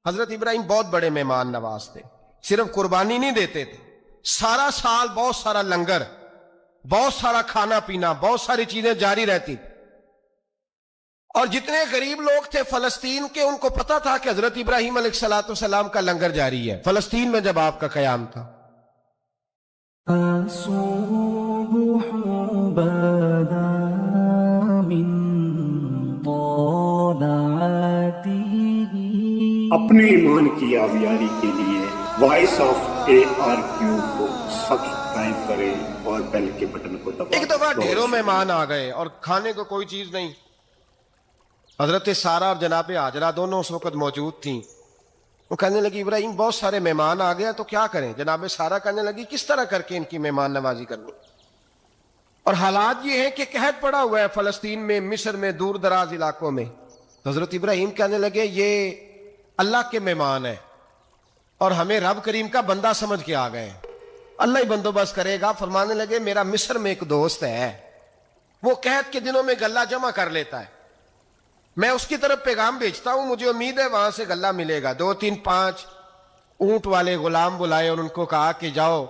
حضرت ابراہیم بہت بڑے مہمان نواز تھے، صرف قربانی نہیں دیتے تھے، سارا سال بہت سارا لنگر، بہت سارا کھانا پینا، بہت ساری چیزیں جاری رہتی تھی۔ اور جتنے غریب لوگ تھے فلسطین کے، ان کو پتا تھا کہ حضرت ابراہیم علیہ السلام کا لنگر جاری ہے فلسطین میں جب آپ کا قیام تھا۔ اپنے ایمان کی آبیاری کے لیے وائس آف ARQ کو سبسکرائب کریں اور بیل کے بٹن کو دبائیں۔ ایک دفعہ ڈھیروں مہمان آ گئے اور کھانے کو کوئی چیز نہیں۔ حضرت سارا اور جناب ہاجرہ دونوں اس وقت موجود تھیں۔ وہ کہنے لگی ابراہیم بہت سارے مہمان آ گئے تو کیا کریں؟ جناب سارا کہنے لگی کس طرح کر کے ان کی مہمان نوازی کرنی؟ اور حالات یہ ہے کہ قحط پڑا ہوا ہے فلسطین میں، مصر میں، دور دراز علاقوں میں۔ حضرت ابراہیم کہنے لگے یہ اللہ کے مہمان ہیں اور ہمیں رب کریم کا بندہ سمجھ کے آ گئے ہیں، اللہ ہی بندوبست کرے گا۔ فرمانے لگے میرا مصر میں ایک دوست ہے، وہ قحط کے دنوں میں غلہ جمع کر لیتا ہے، میں اس کی طرف پیغام بھیجتا ہوں، مجھے امید ہے وہاں سے غلہ ملے گا۔ 2 3 5 اونٹ والے غلام بلائے اور ان کو کہا کہ جاؤ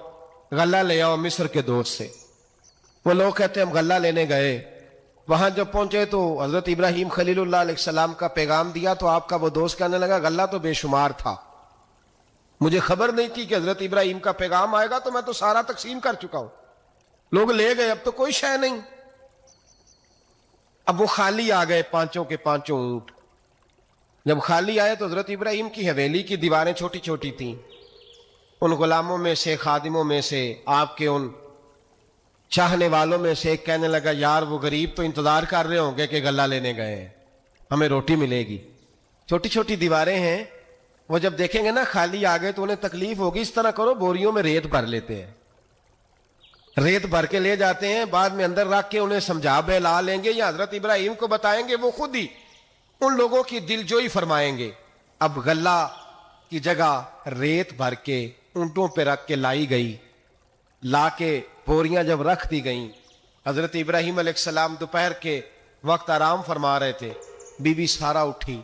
غلہ لے آؤ مصر کے دوست سے۔ وہ لوگ کہتے ہیں ہم غلہ لینے گئے، وہاں جب پہنچے تو حضرت ابراہیم خلیل اللہ علیہ السلام کا پیغام دیا تو آپ کا وہ دوست کہنے لگا غلہ تو بے شمار تھا، مجھے خبر نہیں تھی کہ حضرت ابراہیم کا پیغام آئے گا، تو میں تو سارا تقسیم کر چکا ہوں، لوگ لے گئے، اب تو کوئی شے نہیں۔ اب وہ خالی آ گئے 5 کے 5 اونٹ۔ جب خالی آئے تو حضرت ابراہیم کی حویلی کی دیواریں چھوٹی چھوٹی تھیں، ان غلاموں میں سے، خادموں میں سے، آپ کے ان چاہنے والوں میں سے ایک کہنے لگا یار وہ غریب تو انتظار کر رہے ہوں گے کہ غلہ لینے گئے ہیں، ہمیں روٹی ملے گی۔ چھوٹی چھوٹی دیواریں ہیں، وہ جب دیکھیں گے نا خالی آ گئے تو انہیں تکلیف ہوگی، اس طرح کرو بوریوں میں ریت بھر لیتے ہیں، ریت بھر کے لے جاتے ہیں، بعد میں اندر رکھ کے انہیں سمجھا بہلا لیں گے یا حضرت ابراہیم کو بتائیں گے، وہ خود ہی ان لوگوں کی دلجوئی فرمائیں گے۔ اب غلہ کی جگہ ریت بھر کے اونٹوں پہ رکھ کے لائی گئی، لا کے بوریاں جب رکھ دی گئیں، حضرت ابراہیم علیہ السلام دوپہر کے وقت آرام فرما رہے تھے، بی بی سارا اٹھی،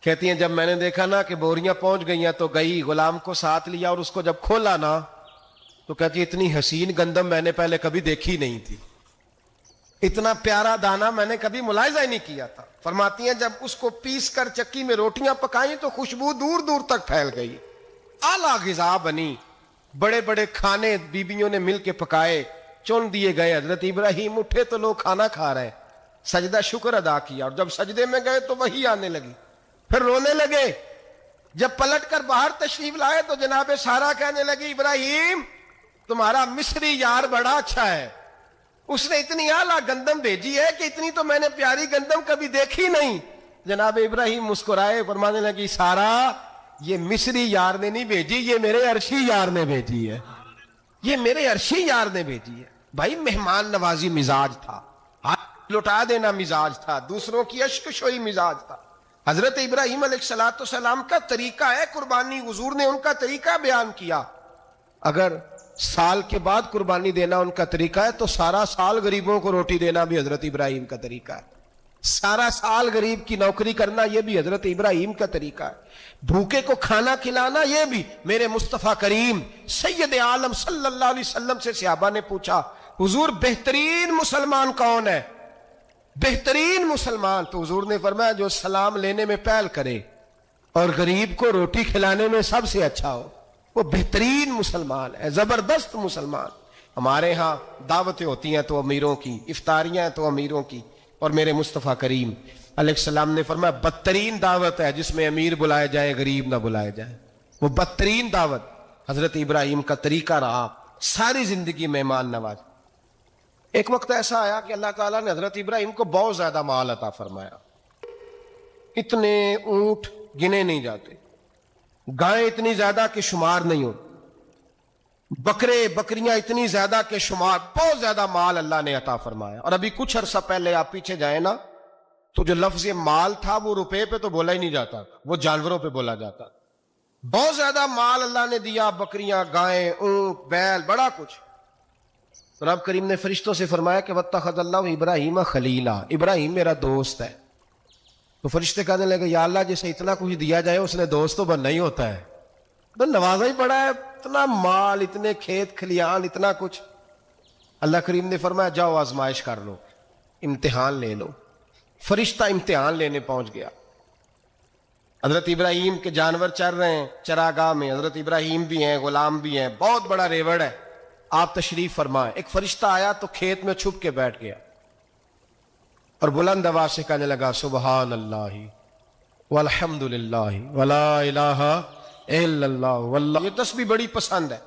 کہتی ہیں جب میں نے دیکھا نا کہ بوریاں پہنچ گئی ہیں تو گئی، غلام کو ساتھ لیا اور اس کو جب کھولا نا تو کہتی اتنی حسین گندم میں نے پہلے کبھی دیکھی نہیں تھی، اتنا پیارا دانا میں نے کبھی ملاحظہ ہی نہیں کیا تھا۔ فرماتی ہیں جب اس کو پیس کر چکی میں روٹیاں پکائیں تو خوشبو دور دور تک پھیل گئی، اعلیٰ غذا بنی، بڑے بڑے کھانے بیبیوں نے مل کے پکائے، چن دیے گئے۔ حضرت ابراہیم اٹھے تو لوگ کھانا کھا رہے، سجدہ شکر ادا کیا، اور جب سجدے میں گئے تو وہی آنے لگی، پھر رونے لگے۔ جب پلٹ کر باہر تشریف لائے تو جناب سارا کہنے لگی ابراہیم تمہارا مصری یار بڑا اچھا ہے، اس نے اتنی اعلیٰ گندم بھیجی ہے کہ اتنی تو میں نے پیاری گندم کبھی دیکھی نہیں۔ جناب ابراہیم مسکرائے، فرمانے لگی سارا یہ مصری یار نے نہیں بھیجی، یہ میرے عرشی یار نے بھیجی ہے، یہ میرے عرشی یار نے بھیجی ہے۔ بھائی مہمان نوازی مزاج تھا، ہاتھ لٹا دینا مزاج تھا، دوسروں کی اشک شوئی مزاج تھا۔ حضرت ابراہیم علیہ السلام کا طریقہ ہے قربانی، حضور نے ان کا طریقہ بیان کیا۔ اگر سال کے بعد قربانی دینا ان کا طریقہ ہے تو سارا سال غریبوں کو روٹی دینا بھی حضرت ابراہیم کا طریقہ ہے، سارا سال غریب کی نوکری کرنا یہ بھی حضرت ابراہیم کا طریقہ ہے، بھوکے کو کھانا کھلانا یہ بھی۔ میرے مصطفیٰ کریم سید عالم صلی اللہ علیہ وسلم سے صحابہ نے پوچھا حضور بہترین مسلمان کون ہے؟ بہترین مسلمان؟ تو حضور نے فرمایا جو سلام لینے میں پہل کرے اور غریب کو روٹی کھلانے میں سب سے اچھا ہو، وہ بہترین مسلمان ہے، زبردست مسلمان۔ ہمارے ہاں دعوتیں ہوتی ہیں تو امیروں کی، افطاریاں ہیں تو امیروں کی، اور میرے مصطفیٰ کریم علیہ السلام نے فرمایا بدترین دعوت ہے جس میں امیر بلائے جائے غریب نہ بلائے جائے، وہ بدترین دعوت۔ حضرت ابراہیم کا طریقہ رہا ساری زندگی مہمان نواز۔ ایک وقت ایسا آیا کہ اللہ تعالیٰ نے حضرت ابراہیم کو بہت زیادہ مال عطا فرمایا، اتنے اونٹ گنے نہیں جاتے، گائیں اتنی زیادہ کہ شمار نہیں ہو، بکرے بکریاں اتنی زیادہ کہ شمار، بہت زیادہ مال اللہ نے عطا فرمایا۔ اور ابھی کچھ عرصہ پہلے آپ پیچھے جائیں نا تو جو لفظ مال تھا وہ روپے پہ تو بولا ہی نہیں جاتا، وہ جانوروں پہ بولا جاتا۔ بہت زیادہ مال اللہ نے دیا، بکریاں، گائیں، اونٹ، بیل، بڑا کچھ۔ رب کریم نے فرشتوں سے فرمایا کہ واتخذ اللہ ابراہیم خلیلا، ابراہیم میرا دوست ہے۔ تو فرشتے کہنے لگے یا اللہ جسے اتنا کچھ دیا جائے اس نے دوست تو بننا ہی ہوتا ہے، تو نوازا ہی پڑا ہے، اتنا مال، اتنے کھیت کھلیان، اتنا کچھ۔ اللہ کریم نے فرمایا جاؤ آزمائش کر لو، امتحان لے لو۔ فرشتہ امتحان لینے پہنچ گیا۔ حضرت ابراہیم کے جانور چر رہے ہیں چراگاہ میں، حضرت ابراہیم بھی ہیں، غلام بھی ہیں، بہت بڑا ریوڑ ہے، آپ تشریف فرمائیں۔ ایک فرشتہ آیا تو کھیت میں چھپ کے بیٹھ گیا اور بلند آواز سے کہنے لگا سبحان اللہ والحمد للہ ولا الہ الا اللہ واللہ۔ یہ تسبیح بڑی پسند ہے،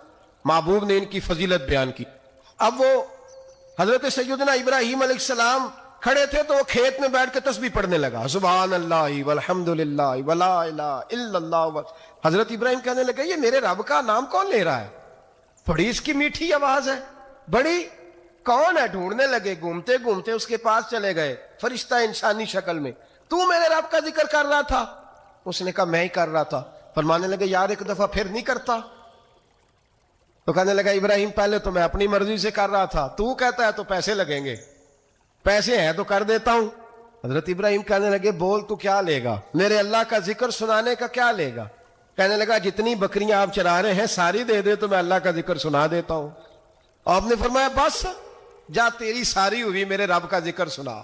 محبوب نے ان کی فضیلت بیان کی۔ اب وہ حضرت سیدنا ابراہیم علیہ السلام کھڑے تھے تو وہ کھیت میں بیٹھ کے تسبیح پڑھنے لگا، سبحان اللہ والحمد للہ ولا الہ الا اللہ۔ حضرت ابراہیم کہنے لگے یہ میرے رب کا نام کون لے رہا ہے؟ بڑی اس کی میٹھی آواز ہے، بڑی، کون ہے؟ ڈھونڈنے لگے، گھومتے گھومتے اس کے پاس چلے گئے، فرشتہ انسانی شکل میں۔ تو میرے رب کا ذکر کر رہا تھا؟ اس نے کہا میں ہی کر رہا تھا۔ فرمانے لگے یار ایک دفعہ پھر نہیں کرتا؟ تو کہنے لگا ابراہیم پہلے تو میں اپنی مرضی سے کر رہا تھا، تو کہتا ہے تو پیسے لگیں گے، پیسے ہیں تو کر دیتا ہوں۔ حضرت ابراہیم کہنے لگے بول تو کیا لے گا؟ میرے اللہ کا ذکر سنانے کا کیا لے گا؟ کہنے لگا جتنی بکریاں آپ چرا رہے ہیں ساری دے دے تو میں اللہ کا ذکر سنا دیتا ہوں۔ آپ نے فرمایا بس جا تیری ساری ہوئی، میرے رب کا ذکر سنا۔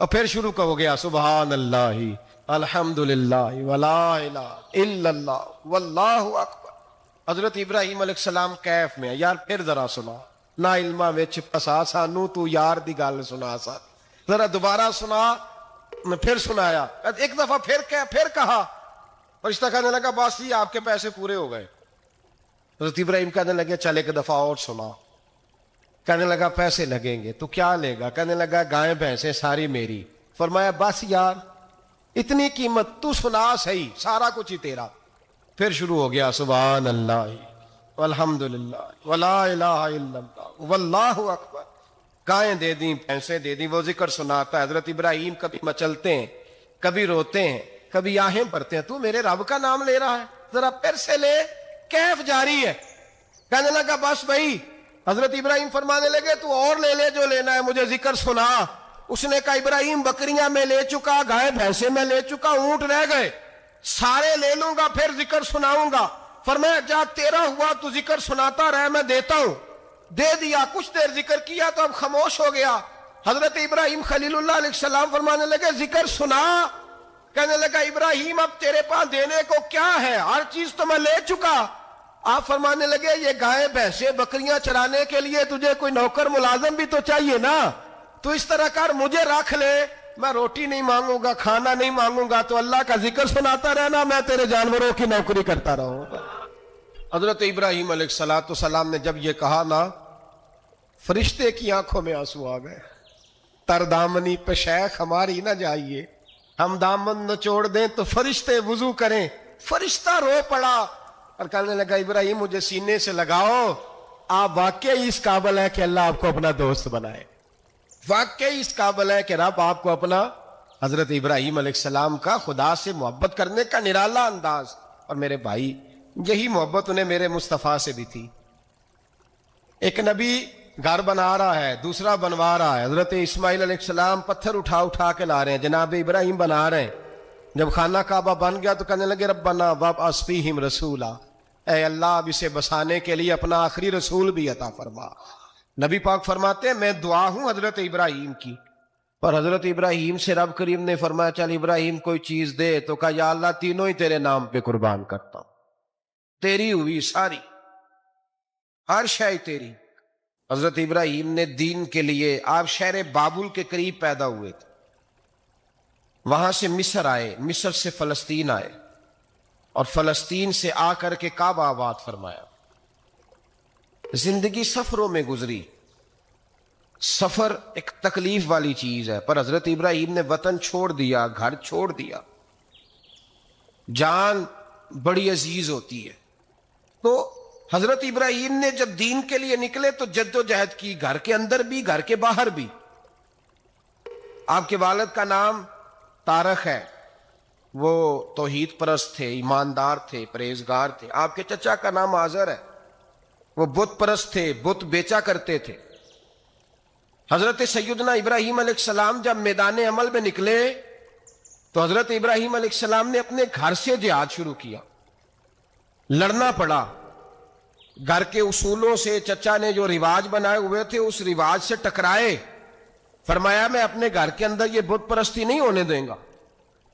اور پھر شروع ہو گیا سبحان اللہ الحمد للہ ولا الہ الا اللہ واللہ اکبر۔ حضرت ابراہیم علیہ السلام کیف میں یار پھر ذرا سنا، نہ علما وچ پسا سانو تو یار دی گل سنا سا، ذرا دوبارہ سنا۔ میں پھر سنایا، ایک دفعہ پھر کہا، فرشتہ کہنے لگا بس یہ آپ کے پیسے پورے ہو گئے۔ حضرت ابراہیم کہنے لگے چل ایک دفعہ اور سنا۔ کہنے لگا پیسے لگیں گے، تو کیا لے گا؟ کہنے لگا گائیں بھینسیں ساری میری۔ فرمایا بس یار اتنی قیمت، تو سنا صحیح، سارا کچھ ہی تیرا۔ پھر شروع ہو گیا سبحان اللہ والحمد للہ ولا الہ الا اللہ واللہ اکبر۔ گائیں دے دیں، بھینسیں دے دیں، وہ ذکر سناتا ہے۔ حضرت ابراہیم کبھی مچلتے ہیں، کبھی روتے ہیں، کبھی آہیں بھرتے ہیں، تو میرے رب کا نام لے رہا ہے، ذرا پھر سے لے۔ کیف جاری ہے۔ کہنے لگا بس بھائی۔ حضرت ابراہیم فرمانے لگے تو اور لے لے جو لینا ہے، مجھے ذکر سنا۔ اس نے کہا ابراہیم بکریاں میں لے چکا، گائے بھینسیں میں لے چکا، اونٹ رہ گئے، سارے لے لوں گا پھر ذکر سناؤں گا۔ فرمایا جا تیرا ہوا تو ذکر سناتا رہ، میں دیتا ہوں۔ دے دیا، کچھ دیر ذکر کیا تو اب خاموش ہو گیا۔ حضرت ابراہیم خلیل اللہ علیہ السلام فرمانے لگے ذکر سنا۔ کہنے لگا ابراہیم اب تیرے پاس دینے کو کیا ہے، ہر چیز تو میں لے چکا۔ آپ فرمانے لگے یہ گائے بھینسیں بکریاں چرانے کے لیے تجھے کوئی نوکر ملازم بھی تو چاہیے نا، تو اس طرح کر مجھے رکھ لے، میں روٹی نہیں مانگوں گا، کھانا نہیں مانگوں گا، تو اللہ کا ذکر سناتا رہنا، میں تیرے جانوروں کی نوکری کرتا رہوں گا۔ حضرت ابراہیم علیہ السلام نے جب یہ کہا نا، فرشتے کی آنکھوں میں آنسو آ گئے۔ تر دامنی پہ شیخ ہماری نہ جائیے، ہم دامن نچوڑ دیں تو فرشتے وضو کریں۔ فرشتہ رو پڑا اور کہنے لگا ابراہیم مجھے سینے سے لگاؤ، آپ واقعی اس قابل ہے کہ اللہ آپ کو اپنا دوست بنائے، واقعی اس قابل ہے کہ رب آپ کو اپنا۔ حضرت ابراہیم علیہ السلام کا خدا سے محبت کرنے کا نرالا انداز، اور میرے بھائی یہی محبت انہیں میرے مصطفیٰ سے بھی تھی۔ ایک نبی گھر بنا رہا ہے، دوسرا بنوا رہا ہے، حضرت اسماعیل علیہ السلام پتھر اٹھا اٹھا کے لا رہے ہیں، جناب ابراہیم بنا رہے ہیں۔ جب خانہ کعبہ بن گیا تو کہنے لگے ربنا وابعث فیہم رسولا، اے اللہ اب اسے بسانے کے لیے اپنا آخری رسول بھی عطا فرما۔ نبی پاک فرماتے ہیں میں دعا ہوں حضرت ابراہیم کی، پر حضرت ابراہیم سے رب کریم نے فرمایا چل ابراہیم کوئی چیز دے، تو کہا یا اللہ تینوں ہی تیرے نام پہ قربان کرتا ہوں، تیری ہوئی ساری، ہر شے تیری۔ حضرت ابراہیم نے دین کے لیے، آپ شہر بابل کے قریب پیدا ہوئے تھے، وہاں سے مصر آئے، مصر سے فلسطین آئے، اور فلسطین سے آ کر کے کعبہ آباد فرمایا۔ زندگی سفروں میں گزری، سفر ایک تکلیف والی چیز ہے، پر حضرت ابراہیم نے وطن چھوڑ دیا، گھر چھوڑ دیا۔ جان بڑی عزیز ہوتی ہے، تو حضرت ابراہیم نے جب دین کے لیے نکلے تو جد و جہد کی، گھر کے اندر بھی گھر کے باہر بھی۔ آپ کے والد کا نام طارق ہے، وہ توحید پرست تھے، ایماندار تھے، پرہیزگار تھے۔ آپ کے چچا کا نام آزر ہے، وہ بت پرست تھے، بت بیچا کرتے تھے۔ حضرت سیدنا ابراہیم علیہ السلام جب میدان عمل میں نکلے تو حضرت ابراہیم علیہ السلام نے اپنے گھر سے جہاد شروع کیا، لڑنا پڑا گھر کے اصولوں سے، چچا نے جو رواج بنائے ہوئے تھے اس رواج سے ٹکرائے، فرمایا میں اپنے گھر کے اندر یہ بت پرستی نہیں ہونے دیں گا۔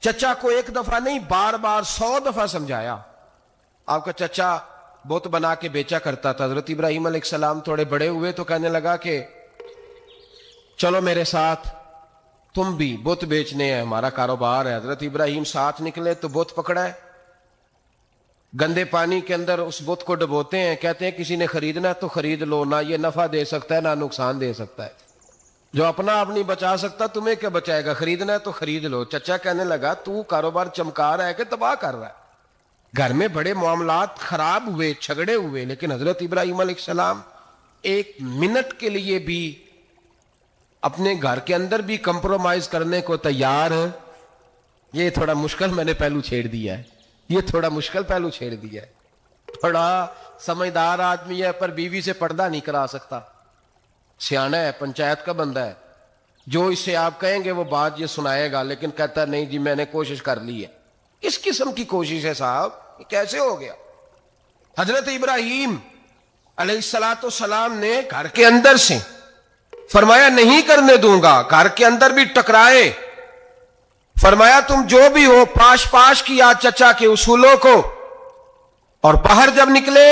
چچا کو ایک دفعہ نہیں بار بار 100 دفعہ سمجھایا۔ آپ کا چچا بت بنا کے بیچا کرتا تھا، حضرت ابراہیم علیہ السلام تھوڑے بڑے ہوئے تو کہنے لگا کہ چلو میرے ساتھ، تم بھی بت بیچنے ہیں، ہمارا کاروبار ہے۔ حضرت ابراہیم ساتھ نکلے تو بت پکڑا ہے، گندے پانی کے اندر اس بت کو ڈبوتے ہیں، کہتے ہیں کسی نے خریدنا ہے تو خرید لو، نہ یہ نفع دے سکتا ہے نہ نقصان دے سکتا ہے، جو اپنا آپ نہیں بچا سکتا تمہیں کیا بچائے گا، خریدنا ہے تو خرید لو۔ چچا کہنے لگا تو کاروبار چمکا رہا ہے کہ تباہ کر رہا ہے۔ گھر میں بڑے معاملات خراب ہوئے، جھگڑے ہوئے، لیکن حضرت ابراہیم علیہ السلام ایک منٹ کے لیے بھی اپنے گھر کے اندر بھی کمپرومائز کرنے کو تیار ہیں۔ یہ تھوڑا مشکل میں نے پہلو چھیڑ دیا ہے، یہ تھوڑا مشکل پہلو چھیڑ دیا ہے۔ تھوڑا سمجھدار آدمی ہے پر بیوی سے پردہ نہیں کرا سکتا، سیانا ہے، پنچایت کا بندہ ہے، جو اس سے آپ کہیں گے وہ بات یہ سنائے گا، لیکن کہتا ہے نہیں جی میں نے کوشش کر لی ہے۔ کس قسم کی کوشش ہے صاحب، یہ کیسے ہو گیا؟ حضرت ابراہیم علیہ السلام نے گھر کے اندر سے فرمایا نہیں کرنے دوں گا، گھر کے اندر بھی ٹکرائے، فرمایا تم جو بھی ہو پاش پاش کیا چچا کے اصولوں کو، اور باہر جب نکلے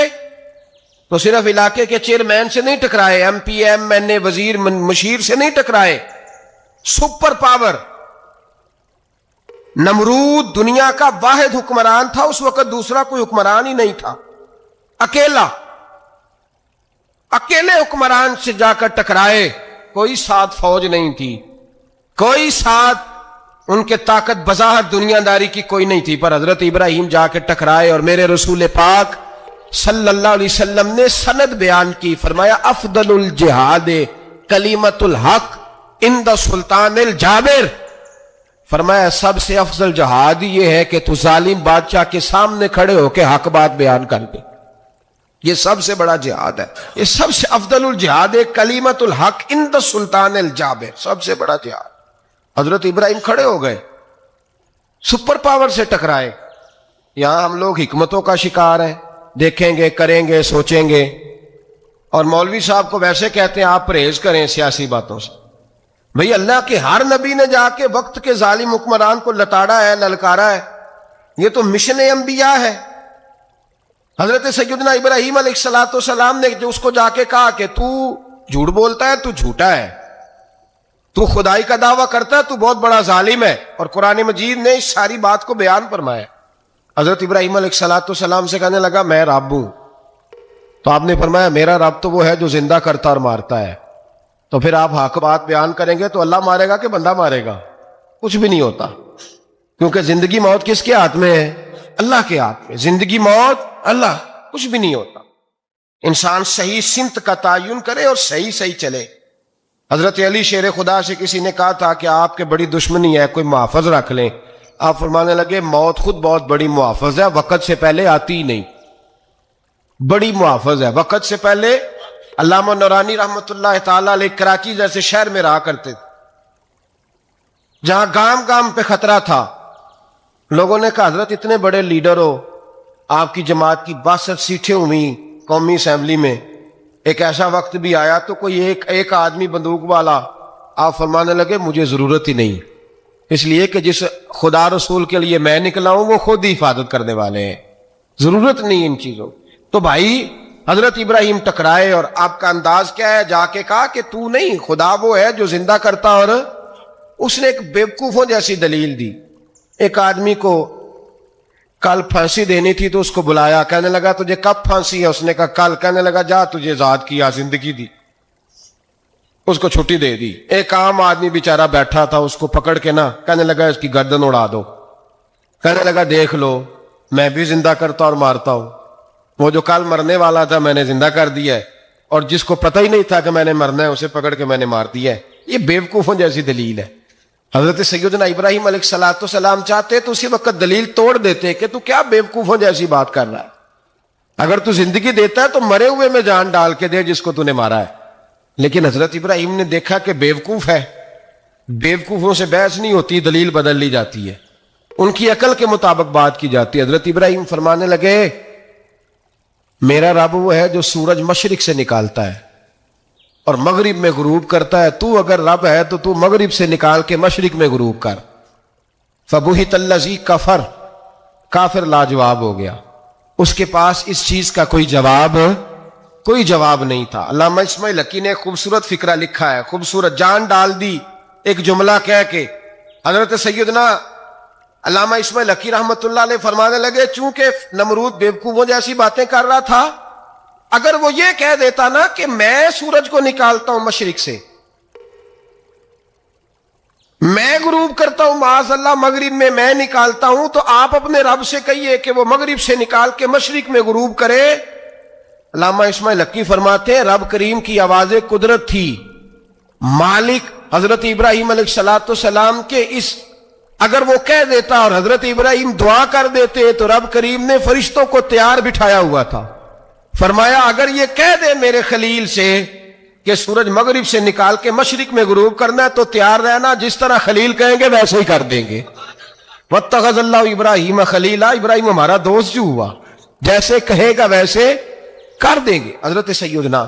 تو صرف علاقے کے چیئرمین سے نہیں ٹکرائے، ایم پی ایم این اے وزیر مشیر سے نہیں ٹکرائے، سپر پاور نمرود دنیا کا واحد حکمران تھا اس وقت، دوسرا کوئی حکمران ہی نہیں تھا، اکیلے حکمران سے جا کر ٹکرائے، کوئی ساتھ فوج نہیں تھی، کوئی ساتھ ان کے طاقت بظاہر دنیا داری کی کوئی نہیں تھی، پر حضرت ابراہیم جا کے ٹکرائے، اور میرے رسول پاک صلی اللہ علیہ وسلم نے سند بیان کی، فرمایا افضل الجہاد کلمۃ الحق عند سلطان الجابر، فرمایا سب سے افضل جہاد یہ ہے کہ تو ظالم بادشاہ کے سامنے کھڑے ہو کے حق بات بیان کر دے، یہ سب سے بڑا جہاد ہے، یہ سب سے افضل الجہاد کلمۃ الحق عند سلطان الجابر، سب سے بڑا جہاد۔ حضرت ابراہیم کھڑے ہو گئے، سپر پاور سے ٹکرائے۔ یہاں ہم لوگ حکمتوں کا شکار ہیں، دیکھیں گے، کریں گے، سوچیں گے، اور مولوی صاحب کو ویسے کہتے ہیں آپ پرہیز کریں سیاسی باتوں سے۔ بھئی اللہ کے ہر نبی نے جا کے وقت کے ظالم حکمران کو لتاڑا ہے، للکارا ہے، یہ تو مشن انبیاء ہے۔ حضرت سیدنا ابراہیم علیہ السلام نے جو اس کو جا کے کہا کہ تو جھوٹ بولتا ہے، تو جھوٹا ہے، تو خدائی کا دعویٰ کرتا ہے، تو بہت بڑا ظالم ہے، اور قرآن مجید نے اس ساری بات کو بیان فرمایا۔ حضرت ابراہیم علیہ السلام سے کہنے لگا میں رب ہوں، تو آپ نے فرمایا میرا رب تو وہ ہے جو زندہ کرتا اور مارتا ہے، تو پھر آپ حق بات بیان کریں گے تو اللہ مارے گا کہ بندہ مارے گا؟ کچھ بھی نہیں ہوتا، کیونکہ زندگی موت کس کے ہاتھ میں ہے؟ اللہ کے ہاتھ میں، زندگی موت اللہ، کچھ بھی نہیں ہوتا۔ انسان صحیح سمت کا تعین کرے اور صحیح چلے۔ حضرت علی شیر خدا سے کسی نے کہا تھا کہ آپ کے بڑی دشمنی ہے، کوئی محافظ رکھ لیں، آپ فرمانے لگے موت خود بہت بڑی محافظ ہے، وقت سے پہلے آتی ہی نہیں، بڑی محافظ ہے، وقت سے پہلے۔ علامہ نورانی رحمت اللہ تعالیٰ علیہ کراچی جیسے شہر میں رہا کرتے تھے، جہاں گام گام پہ خطرہ تھا، لوگوں نے کہا حضرت اتنے بڑے لیڈر ہو، آپ کی جماعت کی 62 سیٹیں ہوئی قومی اسمبلی میں، ایک ایسا وقت بھی آیا تو کوئی ایک آدمی بندوق والا، آپ فرمانے لگے مجھے ضرورت ہی نہیں، اس لیے کہ جس خدا رسول کے لیے میں نکلا ہوں وہ خود ہی حفاظت کرنے والے ہیں، ضرورت نہیں ان چیزوں۔ تو بھائی حضرت ابراہیم ٹکرائے، اور آپ کا انداز کیا ہے؟ جا کے کہا کہ تو نہیں، خدا وہ ہے جو زندہ کرتا، اور اس نے ایک بیوقوفوں جیسی دلیل دی۔ ایک آدمی کو کل پھانسی دینی تھی تو اس کو بلایا، کہنے لگا تجھے کب پھانسی ہے؟ اس نے کہا کل، کہنے لگا جا تجھے آزاد کیا، زندگی دی، اس کو چھٹی دے دی۔ ایک عام آدمی بیچارہ بیٹھا تھا، اس کو پکڑ کے نا کہنے لگا اس کی گردن اڑا دو، کہنے لگا دیکھ لو میں بھی زندہ کرتا اور مارتا ہوں، وہ جو کل مرنے والا تھا میں نے زندہ کر دیا ہے، اور جس کو پتہ ہی نہیں تھا کہ میں نے مرنا ہے اسے پکڑ کے میں نے مار دیا ہے۔ یہ بیوقوفوں جیسی دلیل ہے۔ حضرت سیدنا ابراہیم علیہ السلام چاہتے تو اسی وقت دلیل توڑ دیتے کہ تو کیا بیوقوفوں جیسی بات کر رہا ہے، اگر تو زندگی دیتا ہے تو مرے ہوئے میں جان ڈال کے دے جس کو تو نے مارا ہے۔ لیکن حضرت ابراہیم نے دیکھا کہ بیوقوف ہے، بیوقوفوں سے بحث نہیں ہوتی، دلیل بدل لی جاتی ہے۔ ان کی عقل کے مطابق بات کی جاتی ہے. حضرت ابراہیم فرمانے لگے میرا رب وہ ہے جو سورج مشرق سے نکالتا ہے اور مغرب میں غروب کرتا ہے. تو اگر رب ہے تو تو مغرب سے نکال کے مشرق میں غروب کر. فبہت الذی کفر، کافر لاجواب ہو گیا. اس کے پاس اس چیز کا کوئی جواب نہیں تھا. علامہ اسماعیل حقی نے ایک خوبصورت فقرہ لکھا ہے، خوبصورت جان ڈال دی ایک جملہ کہہ کے. حضرت سیدنا علامہ اسماعیل حقی رحمت اللہ علیہ فرمانے لگے چونکہ نمرود بیوقوفوں جیسی باتیں کر رہا تھا، اگر وہ یہ کہہ دیتا نا کہ میں سورج کو نکالتا ہوں مشرق سے، میں غروب کرتا ہوں معاذ اللہ مغرب میں نکالتا ہوں، تو آپ اپنے رب سے کہیے کہ وہ مغرب سے نکال کے مشرق میں غروب کرے. علامہ اسماعیل حقی فرماتے ہیں رب کریم کی آواز قدرت تھی. مالک حضرت ابراہیم علیہ السلام کے اس اگر وہ کہہ دیتا اور حضرت ابراہیم دعا کر دیتے تو رب کریم نے فرشتوں کو تیار بٹھایا ہوا تھا. فرمایا اگر یہ کہہ دے میرے خلیل سے کہ سورج مغرب سے نکال کے مشرق میں غروب کرنا ہے تو تیار رہنا، جس طرح خلیل کہیں گے ویسے ہی کر دیں گے. واتخذ اللہ ابراہیم خلیلا، ابراہیم ہمارا دوست جو ہوا، جیسے کہے گا ویسے کر دیں گے. حضرت سیدنا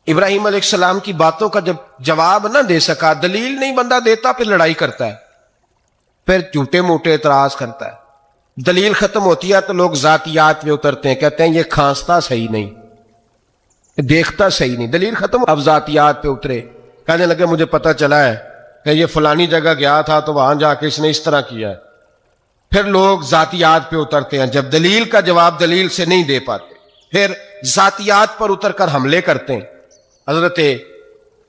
ابراہیم علیہ السلام کی باتوں کا جب جواب نہ دے سکا، دلیل نہیں بندہ دیتا، پھر لڑائی کرتا ہے، پھر جھوٹے موٹے اعتراض کرتا ہے. دلیل ختم ہوتی ہے تو لوگ ذاتیات میں اترتے ہیں، کہتے ہیں یہ کھانستا صحیح نہیں، دیکھتا صحیح نہیں. دلیل ختم، اب ذاتیات پہ اترے، کہنے لگے مجھے پتہ چلا ہے کہ یہ فلانی جگہ گیا تھا تو وہاں جا کے اس نے اس طرح کیا ہے. پھر لوگ ذاتیات پہ اترتے ہیں، جب دلیل کا جواب دلیل سے نہیں دے پاتے پھر ذاتیات پر اتر کر حملے کرتے ہیں. حضرت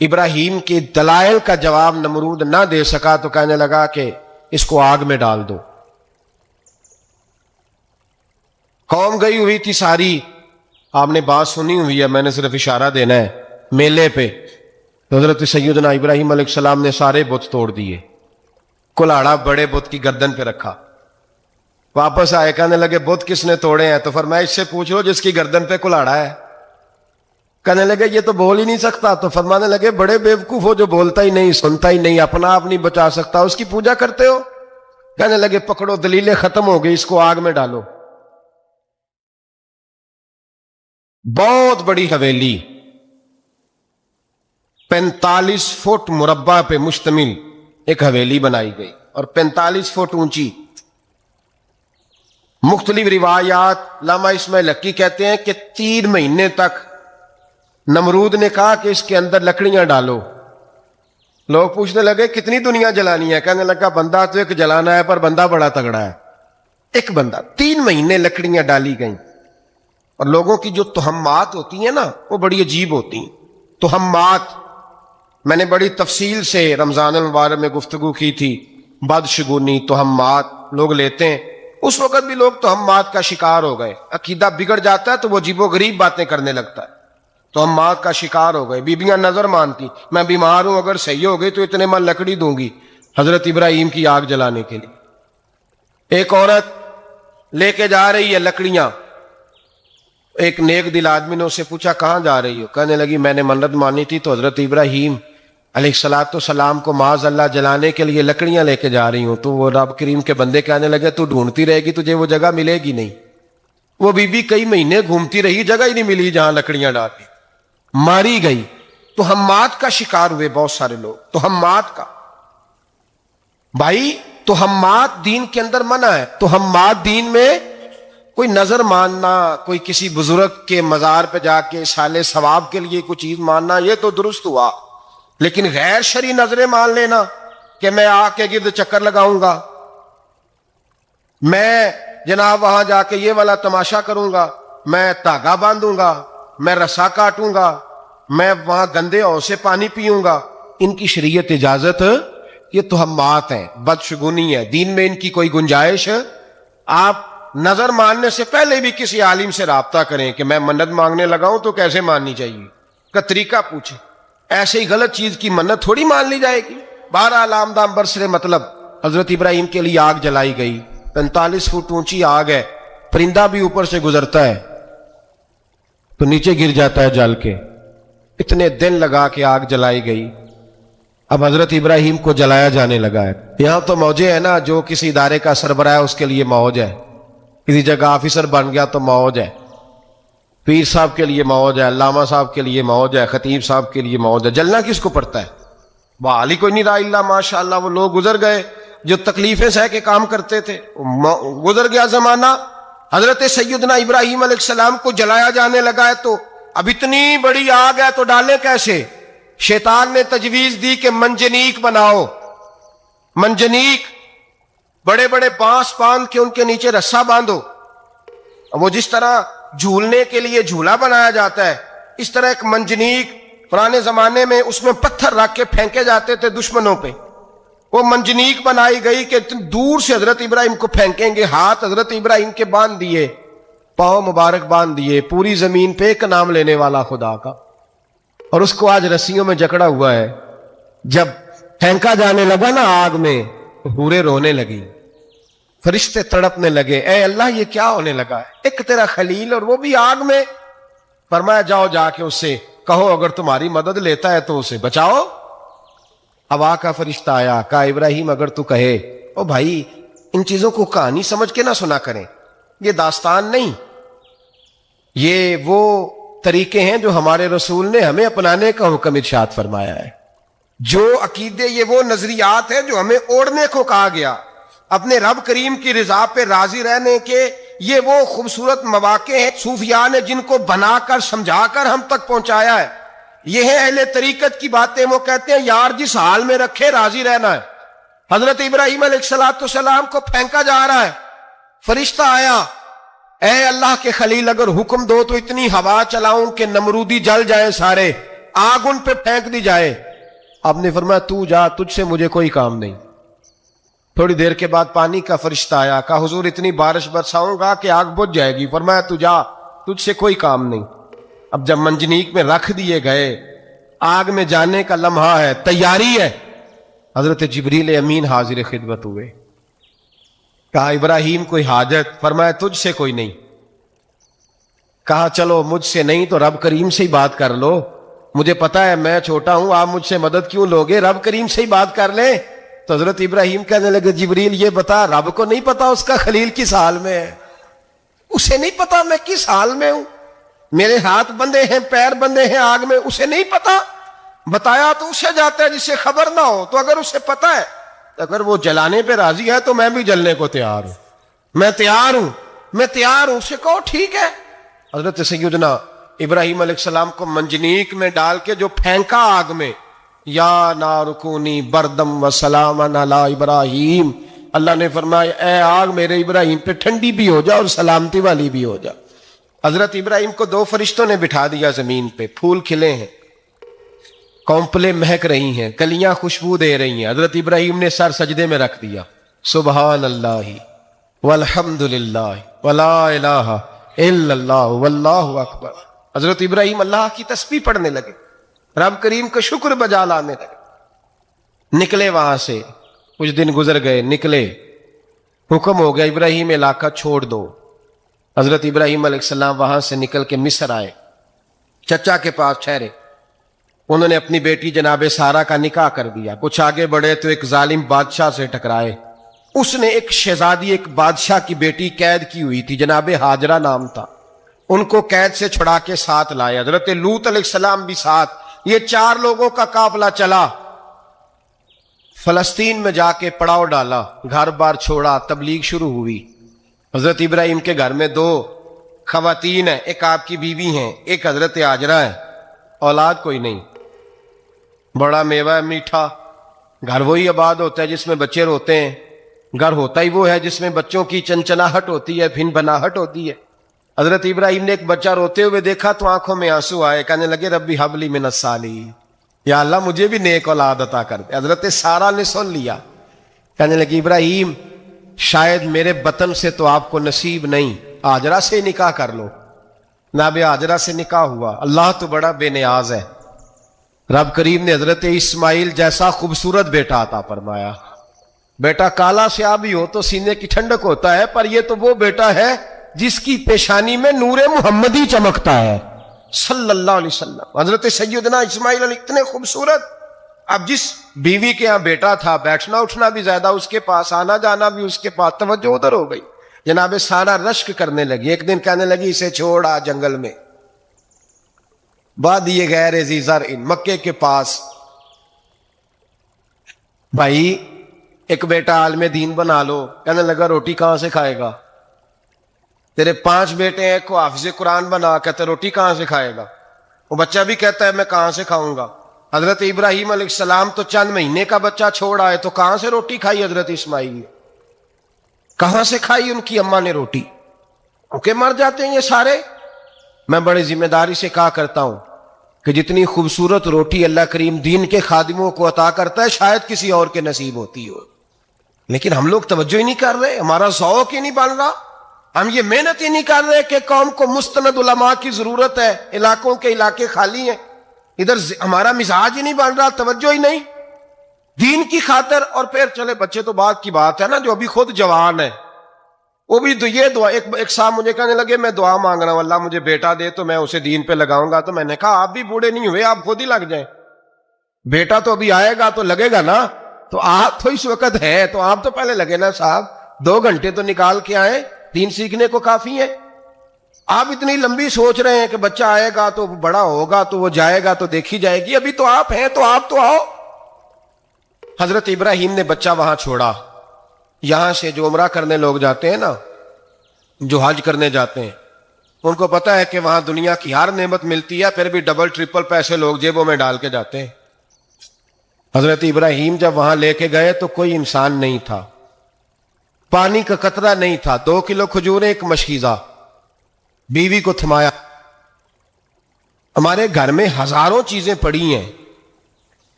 ابراہیم کے دلائل کا جواب نمرود نہ دے سکا تو کہنے لگا کہ اس کو آگ میں ڈال دو. قوم گئی ہوئی تھی ساری، آپ نے بات سنی ہوئی ہے، میں نے صرف اشارہ دینا ہے. میلے پہ تو حضرت سیدنا ابراہیم علیہ السلام نے سارے بت توڑ دیے، کلاڑا بڑے بت کی گردن پہ رکھا. واپس آئے، کہنے لگے بت کس نے توڑے ہیں؟ تو فرمایا اس سے پوچھ لو جس کی گردن پہ کلاڑا ہے. کہنے لگے یہ تو بول ہی نہیں سکتا. تو فرمانے لگے بڑے بیوقوف ہو، جو بولتا ہی نہیں، سنتا ہی نہیں، اپنا آپ نہیں بچا سکتا، اس کی پوجا کرتے ہو. کہنے لگے پکڑو، دلیلیں ختم ہو گئی، اس کو آگ میں ڈالو. بہت بڑی حویلی 45 فٹ مربع پہ مشتمل ایک حویلی بنائی گئی اور 45 فٹ اونچی. مختلف روایات، علامہ اسماعیل حقی کہتے ہیں کہ 3 مہینے تک نمرود نے کہا کہ اس کے اندر لکڑیاں ڈالو. لوگ پوچھنے لگے کتنی دنیا جلانی ہے؟ کہنے لگا بندہ تو ایک جلانا ہے، پر بندہ بڑا تگڑا ہے، ایک بندہ. 3 مہینے لکڑیاں ڈالی گئیں. اور لوگوں کی جو تہمات ہوتی ہیں نا وہ بڑی عجیب ہوتی ہیں. تہمات میں نے بڑی تفصیل سے رمضان المبارک میں گفتگو کی تھی. بدشگونی، تہمات لوگ لیتے ہیں. اس وقت بھی لوگ تہمات کا شکار ہو گئے. عقیدہ بگڑ جاتا ہے تو وہ عجیب و غریب باتیں کرنے لگتا ہے. تہمات کا شکار ہو گئے. بیبیاں نظر مانتی، میں بیمار ہوں، اگر صحیح ہو گئی تو اتنے من لکڑی دوں گی حضرت ابراہیم کی آگ جلانے کے لیے. ایک عورت لے کے جا رہی ہے لکڑیاں. ایک نیک دل آدمی نے اسے پوچھا کہاں جا رہی ہو؟ کہنے لگی میں نے منت مانی تھی تو حضرت ابراہیم علیہ السلام کو معاذ اللہ جلانے کے لیے لکڑیاں لے کے جا رہی ہوں. تو وہ رب کریم کے بندے کہنے لگے تو ڈھونڈتی رہے گی، تجھے وہ جگہ ملے گی نہیں. وہ بی بی کئی مہینے گھومتی رہی، جگہ ہی نہیں ملی جہاں لکڑیاں ڈالی، ماری گئی. تہمات کا شکار ہوئے بہت سارے لوگ. تہمات کا بھائی، تہمات دین کے اندر منع ہے. تہمات دین میں کوئی نظر ماننا، کوئی کسی بزرگ کے مزار پہ جا کے سالے ثواب کے لیے کوئی چیز ماننا، یہ تو درست ہوا. لیکن غیر شرعی نظریں مان لینا کہ میں آ کے گرد چکر لگاؤں گا، میں جناب وہاں جا کے یہ والا تماشا کروں گا، میں دھاگا باندھوں گا، میں رسا کاٹوں گا، میں وہاں گندے ہو سے پانی پیوں گا، ان کی شریعت اجازت؟ یہ تہمات ہیں، بدشگونی ہے. دین میں ان کی کوئی گنجائش؟ آپ نظر ماننے سے پہلے بھی کسی عالم سے رابطہ کریں کہ میں منت مانگنے لگا ہوں تو کیسے ماننی چاہیے کا طریقہ پوچھیں. ایسے ہی غلط چیز کی منت تھوڑی مان لی جائے گی. بہرحال آمدام برسر مطلب حضرت ابراہیم کے لیے آگ جلائی گئی. 45 فٹ اونچی آگ ہے، پرندہ بھی اوپر سے گزرتا ہے تو نیچے گر جاتا ہے جل کے. اتنے دن لگا کے آگ جلائی گئی. اب حضرت ابراہیم کو جلایا جانے لگا ہے. یہاں تو موجیں ہے نا, جو کسی ادارے کا سربراہ ہے اس کے لیے موج ہے, کسی جگہ آفیسر بن گیا تو موج ہے, پیر صاحب کے لیے موج ہے, علامہ صاحب کے لیے موج ہے, خطیب صاحب کے لیے موج ہے. جلنا کس کو پڑتا ہے؟ بحالی کوئی نہیں رہا اللہ ماشاء اللہ. وہ لوگ گزر گئے جو تکلیفیں سہ کے کام کرتے تھے, گزر گیا زمانہ. حضرت سیدنا ابراہیم علیہ السلام کو جلایا جانے لگا ہے تو اب اتنی بڑی آگ ہے تو ڈالے کیسے؟ شیطان نے تجویز دی کہ منجنیق بناؤ, منجنیق, بڑے بڑے بانس باندھ کے ان کے نیچے رسا باندھو. وہ جس طرح جھولنے کے لیے جھولا بنایا جاتا ہے, اس طرح ایک منجنیق پرانے زمانے میں اس میں پتھر رکھ کے پھینکے جاتے تھے دشمنوں پہ. وہ منجنیق بنائی گئی کہ دور سے حضرت ابراہیم کو پھینکیں گے. ہاتھ حضرت ابراہیم کے باندھ دیے, پاؤں مبارک باندھ دیے, پوری زمین پہ ایک نام لینے والا خدا کا. اور اس کو آج رسیوں میں جکڑا ہوا ہے. جب پھینکا جانے لگا نا آگ میں, حوریں رونے لگی, فرشتے تڑپنے لگے, اے اللہ یہ کیا ہونے لگا ہے؟ ایک تیرا خلیل اور وہ بھی آگ میں. فرمایا جاؤ جا کے اس سے کہو اگر تمہاری مدد لیتا ہے تو اسے بچاؤ. اب کا فرشتہ آیا, کہا ابراہیم اگر تو کہے. او بھائی ان چیزوں کو کہانی سمجھ کے نہ سنا کریں, یہ داستان نہیں, یہ وہ طریقے ہیں جو ہمارے رسول نے ہمیں اپنانے کا حکم ارشاد فرمایا ہے. جو عقیدے, یہ وہ نظریات ہیں جو ہمیں اوڑھنے کو کہا گیا. اپنے رب کریم کی رضا پہ راضی رہنے کے یہ وہ خوبصورت مواقع ہیں صوفیاء نے جن کو بنا کر سمجھا کر ہم تک پہنچایا ہے. یہ ہے اہل طریقت کی باتیں. وہ کہتے ہیں یار جس حال میں رکھے راضی رہنا ہے. حضرت ابراہیم علیہ السلام کو پھینکا جا رہا ہے, فرشتہ آیا, اے اللہ کے خلیل اگر حکم دو تو اتنی ہوا چلاؤں کہ نمرودی جل جائیں سارے, آگ ان پہ پھینک دی جائے. آپ نے فرمایا تو جا, تجھ سے مجھے کوئی کام نہیں. تھوڑی دیر کے بعد پانی کا فرشتہ آیا, کہا حضور اتنی بارش برساؤں گا کہ آگ بجھ جائے گی. فرمایا تو جا, تجھ سے کوئی کام نہیں. اب جب منجنیق میں رکھ دیے گئے, آگ میں جانے کا لمحہ ہے, تیاری ہے, حضرت جبریل امین حاضر خدمت ہوئے. کہا ابراہیم کوئی حاجت؟ فرمایا تجھ سے کوئی نہیں. کہا چلو مجھ سے نہیں تو رب کریم سے ہی بات کر لو, مجھے پتا ہے میں چھوٹا ہوں, آپ مجھ سے مدد کیوں لوگے, رب کریم سے ہی بات کر لیں. تو حضرت ابراہیم کہنے لگے جبریل یہ بتا, رب کو نہیں پتا اس کا خلیل کس حال میں ہے؟ اسے نہیں پتا میں کس حال میں ہوں, میرے ہاتھ بندھے ہیں, پیر بندھے ہیں آگ میں, اسے نہیں پتا. بتایا تو اسے جاتا ہے جسے خبر نہ ہو. تو اگر اسے پتا ہے, اگر وہ جلانے پہ راضی ہے تو میں بھی جلنے کو تیار ہوں, میں تیار ہوں, میں تیار ہوں. اسے کہو ٹھیک ہے. حضرت سیدنا ابراہیم علیہ السلام کو منجنیق میں ڈال کے جو پھینکا آگ میں, یا نارکونی بردم و سلام علی ابراہیم, اللہ نے فرمایا اے آگ میرے ابراہیم پہ ٹھنڈی بھی ہو جا اور سلامتی والی بھی ہو جا. حضرت ابراہیم کو دو فرشتوں نے بٹھا دیا زمین پہ, پھول کھلے ہیں, کونپلیں مہک رہی ہیں, کلیاں خوشبو دے رہی ہیں. حضرت ابراہیم نے سر سجدے میں رکھ دیا, سبحان اللہ والحمد للہ ولا الہ الا اللہ واللہ اکبر. حضرت ابراہیم اللہ کی تسبیح پڑھنے لگے, رب کریم کا شکر بجا لانے لگے. نکلے وہاں سے, کچھ دن گزر گئے, نکلے, حکم ہو گیا ابراہیم علاقہ چھوڑ دو. حضرت ابراہیم علیہ السلام وہاں سے نکل کے مصر آئے, چچا کے پاس ٹھہرے. انہوں نے اپنی بیٹی جناب سارہ کا نکاح کر دیا. کچھ آگے بڑھے تو ایک ظالم بادشاہ سے ٹکرائے. اس نے ایک شہزادی, ایک بادشاہ کی بیٹی قید کی ہوئی تھی, جناب ہاجرہ نام تھا, ان کو قید سے چھڑا کے ساتھ لائے. حضرت لوط علیہ السلام بھی ساتھ. یہ 4 لوگوں کا قافلہ چلا, فلسطین میں جا کے پڑاؤ ڈالا, گھر بار چھوڑا, تبلیغ شروع ہوئی. حضرت ابراہیم کے گھر میں 2 خواتین ہیں, ایک آپ کی بیوی ہیں, ایک حضرت ہاجرہ ہے. اولاد کوئی نہیں, بڑا میوہ ہے میٹھا. گھر وہی آباد ہوتا ہے جس میں بچے روتے ہیں, گھر ہوتا ہی وہ ہے جس میں بچوں کی چنچناہٹ ہوتی ہے, پھن بناہٹ ہوتی ہے. حضرت ابراہیم نے ایک بچہ روتے ہوئے دیکھا تو آنکھوں میں آنسو آئے, کہنے لگے ربی حب لی من الصالحین, یا اللہ مجھے بھی نیک اولاد عطا کر دے. حضرت سارہ نے سن لیا, کہنے لگی ابراہیم شاید میرے بطن سے تو آپ کو نصیب نہیں, ہاجرہ سے نکاح کر لو. جناب ہاجرہ سے نکاح ہوا. اللہ تو بڑا بے نیاز ہے, رب کریم نے حضرت اسماعیل جیسا خوبصورت بیٹا عطا فرمایا. بیٹا کالا سیاہ بھی ہو تو سینے کی ٹھنڈک ہوتا ہے, پر یہ تو وہ بیٹا ہے جس کی پیشانی میں نور محمدی چمکتا ہے صلی اللہ علیہ وسلم. حضرت سیدنا اسماعیل علیہ اتنے خوبصورت, اب جس بیوی کے یہاں بیٹا تھا، بیٹھنا اٹھنا بھی زیادہ اس کے پاس، آنا جانا بھی اس کے پاس، توجہ ادھر ہو گئی. جناب سارا رشک کرنے لگی. ایک دن کہنے لگی اسے چھوڑ آ جنگل میں، وادی غیر ذی زرع، مکے کے پاس. بھائی ایک بیٹا عالم دین بنا لو. کہنے لگا روٹی کہاں سے کھائے گا؟ تیرے 5 بیٹے ہیں، کو حافظ قرآن بنا، کہتے روٹی کہاں سے کھائے گا؟ وہ بچہ بھی کہتا ہے میں کہاں سے کھاؤں گا. حضرت ابراہیم علیہ السلام تو چند مہینے کا بچہ چھوڑ آئے، تو کہاں سے روٹی کھائی حضرت اسماعیل نے؟ کہاں سے کھائی ان کی اماں نے روٹی؟ کیونکہ مر جاتے ہیں یہ سارے. میں بڑی ذمہ داری سے کہا کرتا ہوں کہ جتنی خوبصورت روٹی اللہ کریم دین کے خادموں کو عطا کرتا ہے شاید کسی اور کے نصیب ہوتی ہو، لیکن ہم لوگ توجہ ہی نہیں کر رہے. ہمارا ذوق ہی نہیں بن رہا، ہم یہ محنت ہی نہیں کر رہے کہ قوم کو مستند علماء کی ضرورت ہے. علاقوں کے علاقے خالی ہیں، ادھر ہمارا مزاج ہی نہیں بن رہا، توجہ ہی نہیں دین کی خاطر. اور پھر چلے بچے تو بات کی بات ہے نا، جو ابھی خود جوان ہے وہ بھی یہ دعا. ایک صاحب مجھے کہنے لگے میں دعا مانگ رہا ہوں اللہ مجھے بیٹا دے تو میں اسے دین پہ لگاؤں گا. تو میں نے کہا آپ بھی بوڑھے نہیں ہوئے، آپ خود ہی لگ جائیں. بیٹا تو ابھی آئے گا تو لگے گا نا. تو آپ تو اس وقت ہے تو آپ تو پہلے لگے نا صاحب. 2 گھنٹے تو نکال کے آئے، دین سیکھنے کو کافی ہے. آپ اتنی لمبی سوچ رہے ہیں کہ بچہ آئے گا تو بڑا ہوگا تو وہ جائے گا تو دیکھی جائے گی. ابھی تو آپ ہیں تو آپ تو آؤ. حضرت ابراہیم نے بچہ وہاں چھوڑا. یہاں سے جو عمرہ کرنے لوگ جاتے ہیں نا، جو حج کرنے جاتے ہیں، ان کو پتا ہے کہ وہاں دنیا کی ہر نعمت ملتی ہے، پھر بھی ڈبل ٹرپل پیسے لوگ جیبوں میں ڈال کے جاتے ہیں. حضرت ابراہیم جب وہاں لے کے گئے تو کوئی انسان نہیں تھا، پانی کا قطرہ نہیں تھا. 2 کلو کھجوریں، ایک مشکیزہ. بیوی کو تھمایا. ہمارے گھر میں ہزاروں چیزیں پڑی ہیں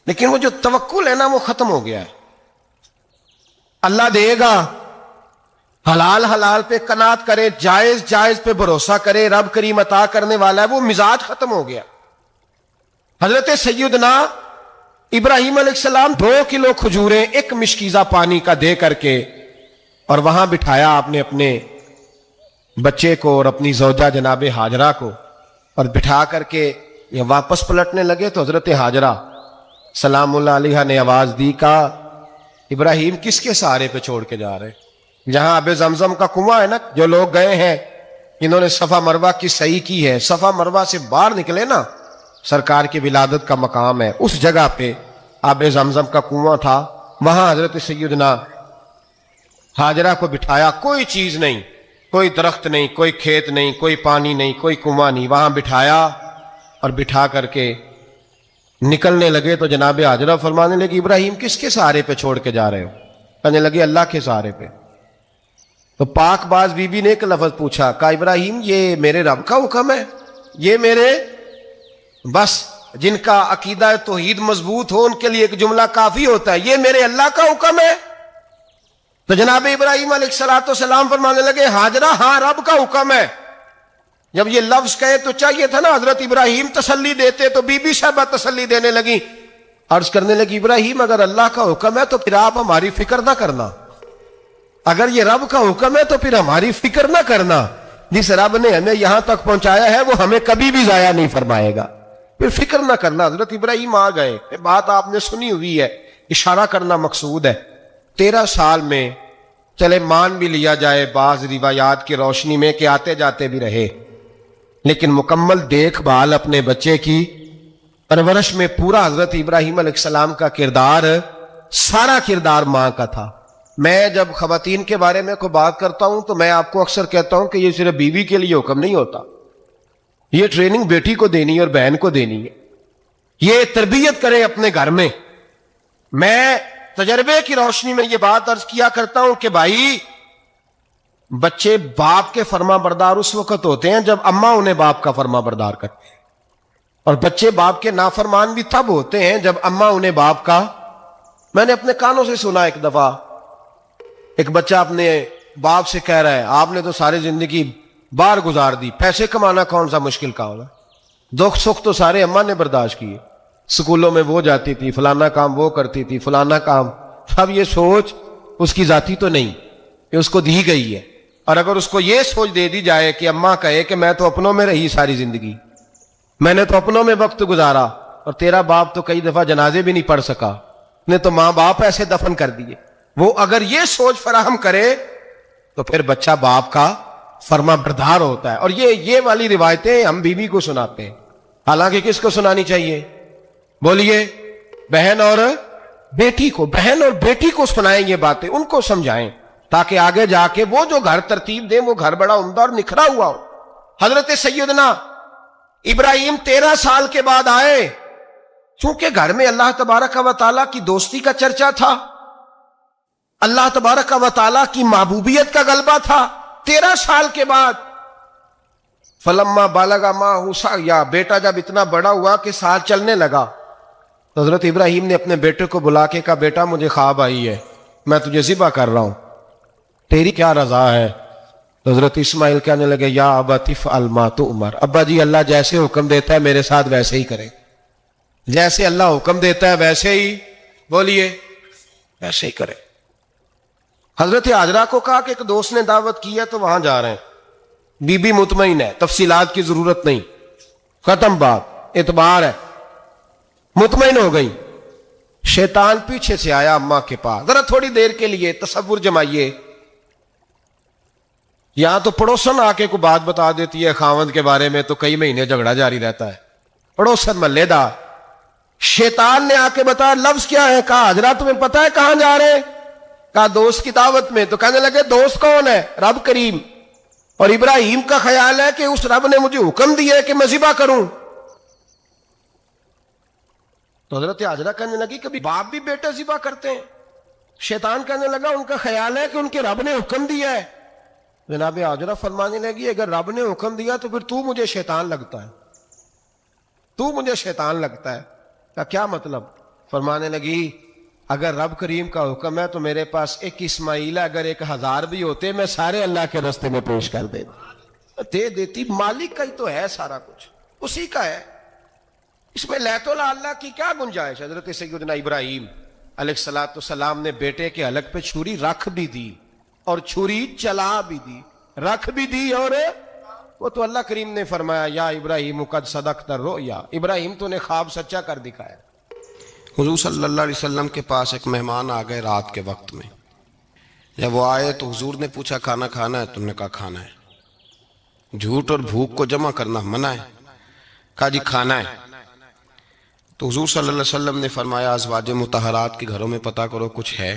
لیکن وہ جو توکل ہے نا وہ ختم ہو گیا ہے. اللہ دے گا، حلال حلال پہ قناعت کرے، جائز جائز پہ بھروسہ کرے، رب کریم عطا کرنے والا ہے، وہ مزاج ختم ہو گیا. حضرت سیدنا ابراہیم علیہ السلام 2 کلو کھجوریں، ایک مشکیزہ پانی کا دے کر کے اور وہاں بٹھایا آپ نے اپنے بچے کو اور اپنی زوجہ جناب ہاجرہ کو، اور بٹھا کر کے یہ واپس پلٹنے لگے تو حضرت ہاجرہ سلام اللہ علیہ نے آواز دی، کہا ابراہیم کس کے سہارے پہ چھوڑ کے جا رہے؟ جہاں اب زمزم کا کنواں ہے نا، جو لوگ گئے ہیں انہوں نے صفا مروہ کی صحیح کی ہے، صفا مروہ سے باہر نکلے نا، سرکار کی ولادت کا مقام ہے، اس جگہ پہ آب زمزم کا کنواں تھا. وہاں حضرت سیدنا ہاجرہ کو بٹھایا. کوئی چیز نہیں، کوئی درخت نہیں، کوئی کھیت نہیں، کوئی پانی نہیں، کوئی کنواں نہیں. وہاں بٹھایا اور بٹھا کر کے نکلنے لگے تو جناب ہاجرہ فرمانے لگی ابراہیم کس کے سہارے پہ چھوڑ کے جا رہے ہو؟ کہنے لگے اللہ کے سہارے پہ. تو پاک باز بی بی نے ایک لفظ پوچھا، کہا ابراہیم یہ میرے رب کا حکم ہے؟ یہ میرے بس جن کا عقیدہ توحید مضبوط ہو ان کے لیے ایک جملہ کافی ہوتا ہے، یہ میرے اللہ کا حکم ہے؟ تو جناب ابراہیم علیہ السلام فرمانے لگے ہاجرہ ہاں رب کا حکم ہے. جب یہ لفظ کہے تو چاہیے تھا نا حضرت ابراہیم تسلی دیتے، تو بی بی صاحبہ تسلی دینے لگی. عرض کرنے لگی ابراہیم اگر اللہ کا حکم ہے تو پھر آپ ہماری فکر نہ کرنا. اگر یہ رب کا حکم ہے تو پھر ہماری فکر نہ کرنا. جس رب نے ہمیں یہاں تک پہنچایا ہے وہ ہمیں کبھی بھی ضائع نہیں فرمائے گا، پھر فکر نہ کرنا. حضرت ابراہیم آ گئے. بات آپ نے سنی ہوئی ہے، اشارہ کرنا مقصود ہے. 13 سال میں چلے مان بھی لیا جائے بعض روایات کی روشنی میں کہ آتے جاتے بھی رہے، لیکن مکمل دیکھ بھال اپنے بچے کی پرورش میں پورا حضرت ابراہیم علیہ السلام کا کردار، سارا کردار ماں کا تھا. میں جب خواتین کے بارے میں کوئی بات کرتا ہوں تو میں آپ کو اکثر کہتا ہوں کہ یہ صرف بیوی کے لیے حکم نہیں ہوتا، یہ ٹریننگ بیٹی کو دینی ہے اور بہن کو دینی ہے. یہ تربیت کرے اپنے گھر میں. میں تجربے کی روشنی میں یہ بات عرض کیا کرتا ہوں کہ بھائی بچے باپ کے فرما بردار اس وقت ہوتے ہیں جب اماں انہیں باپ کا فرما بردار کرتے ہیں، اور بچے باپ کے نافرمان بھی تب ہوتے ہیں جب اماں انہیں باپ کا. میں نے اپنے کانوں سے سنا ایک دفعہ ایک بچہ اپنے باپ سے کہہ رہا ہے آپ نے تو ساری زندگی باہر گزار دی، پیسے کمانا کون سا مشکل کام ہے، دکھ سکھ تو سارے اماں نے برداشت کیے، سکولوں میں وہ جاتی تھی، فلانا کام وہ کرتی تھی، فلانا کام. اب یہ سوچ اس کی ذاتی تو نہیں، یہ اس کو دی گئی ہے. اور اگر اس کو یہ سوچ دے دی جائے کہ اماں کہے کہ میں تو اپنوں میں رہی ساری زندگی، میں نے تو اپنوں میں وقت گزارا، اور تیرا باپ تو کئی دفعہ جنازے بھی نہیں پڑھ سکا, نے تو ماں باپ ایسے دفن کر دیے. وہ اگر یہ سوچ فراہم کرے تو پھر بچہ باپ کا فرما بردار ہوتا ہے. اور یہ والی روایتیں ہم بیوی کو سناتے ہیں, حالانکہ کس کو سنانی چاہیے؟ بولیے. بہن اور بیٹی کو. بہن اور بیٹی کو سنائیں یہ باتیں, ان کو سمجھائیں, تاکہ آگے جا کے وہ جو گھر ترتیب دیں وہ گھر بڑا عمدہ اور نکھرا ہوا ہو. حضرت سیدنا ابراہیم 13 سال کے بعد آئے, چونکہ گھر میں اللہ تبارک و تعالیٰ کی دوستی کا چرچا تھا, اللہ تبارک و تعالیٰ کی محبوبیت کا غلبہ تھا. 13 سال کے بعد فلما بالغ معہ سعیا, بیٹا جب اتنا بڑا ہوا کہ ساتھ چلنے لگا, تو حضرت ابراہیم نے اپنے بیٹے کو بلا کے کہا, بیٹا مجھے خواب آئی ہے, میں تجھے ذبح کر رہا ہوں, تیری کیا رضا ہے؟ تو حضرت اسماعیل کہنے لگے, یا ابت افعل ما تؤمر, ابا جی اللہ جیسے حکم دیتا ہے میرے ساتھ ویسے ہی کرے, جیسے اللہ حکم دیتا ہے ویسے ہی, بولیے, ویسے ہی کرے. حضرت حاجرہ کو کہا کہ ایک دوست نے دعوت کی ہے تو وہاں جا رہے ہیں. بی بی مطمئن ہے, تفصیلات کی ضرورت نہیں, ختم بات, اعتبار ہے, مطمئن ہو گئی. شیطان پیچھے سے آیا اماں کے پاس, ذرا تھوڑی دیر کے لیے تصور جمائیے, یہاں تو پڑوسن آ کے کوئی بات بتا دیتی ہے خاوند کے بارے میں تو کئی مہینے جھگڑا جاری رہتا ہے, پڑوسن محلے دار. شیطان نے آ کے بتایا لفظ کیا ہے, کہا حاجرہ تمہیں پتا ہے کہاں جا رہے ہیں؟ کہا دوست کی دعوت میں. تو کہنے لگے دوست کون ہے؟ رب کریم, اور ابراہیم کا خیال ہے کہ اس رب نے مجھے حکم دیا ہے کہ میں ذبح کروں. تو حضرت حاجرہ کہنے لگی کبھی باپ بھی بیٹے ذبح کرتے ہیں؟ شیطان کہنے لگا ان کا خیال ہے کہ ان کے رب نے حکم دیا ہے. جناب حاجرہ فرمانے لگی اگر رب نے حکم دیا تو پھر تو مجھے شیطان لگتا ہے, تو مجھے شیطان لگتا ہے. کا کیا مطلب؟ فرمانے لگی اگر رب کریم کا حکم ہے تو میرے پاس ایک اسماعیل ہے, اگر 1000 بھی ہوتے میں سارے اللہ کے راستے میں پیش کر دے دیتی. مالک کا ہی تو ہے سارا کچھ, اسی کا ہے, اس میں لیت اللہ کی کیا گنجائش؟ حضرت سیدنا ابراہیم علیہ السلام نے بیٹے کے حلق پہ چھری رکھ بھی دی اور چھری چلا بھی دی, رکھ بھی دی, اور وہ تو اللہ کریم نے فرمایا یا ابراہیم قد صدقت الرؤیا, ابراہیم تو نے خواب سچا کر دکھایا. حضور صلی اللہ علیہ وسلم کے پاس ایک مہمان آ گئے رات کے وقت میں. جب وہ آئے تو حضور نے پوچھا کھانا کھانا ہے؟ تم نے کہا کھانا ہے. جھوٹ اور بھوک کو جمع کرنا منع ہے. کہا جی کھانا ہے. تو حضور صلی اللہ علیہ وسلم نے فرمایا ازواج مطہرات کے گھروں میں پتہ کرو کچھ ہے.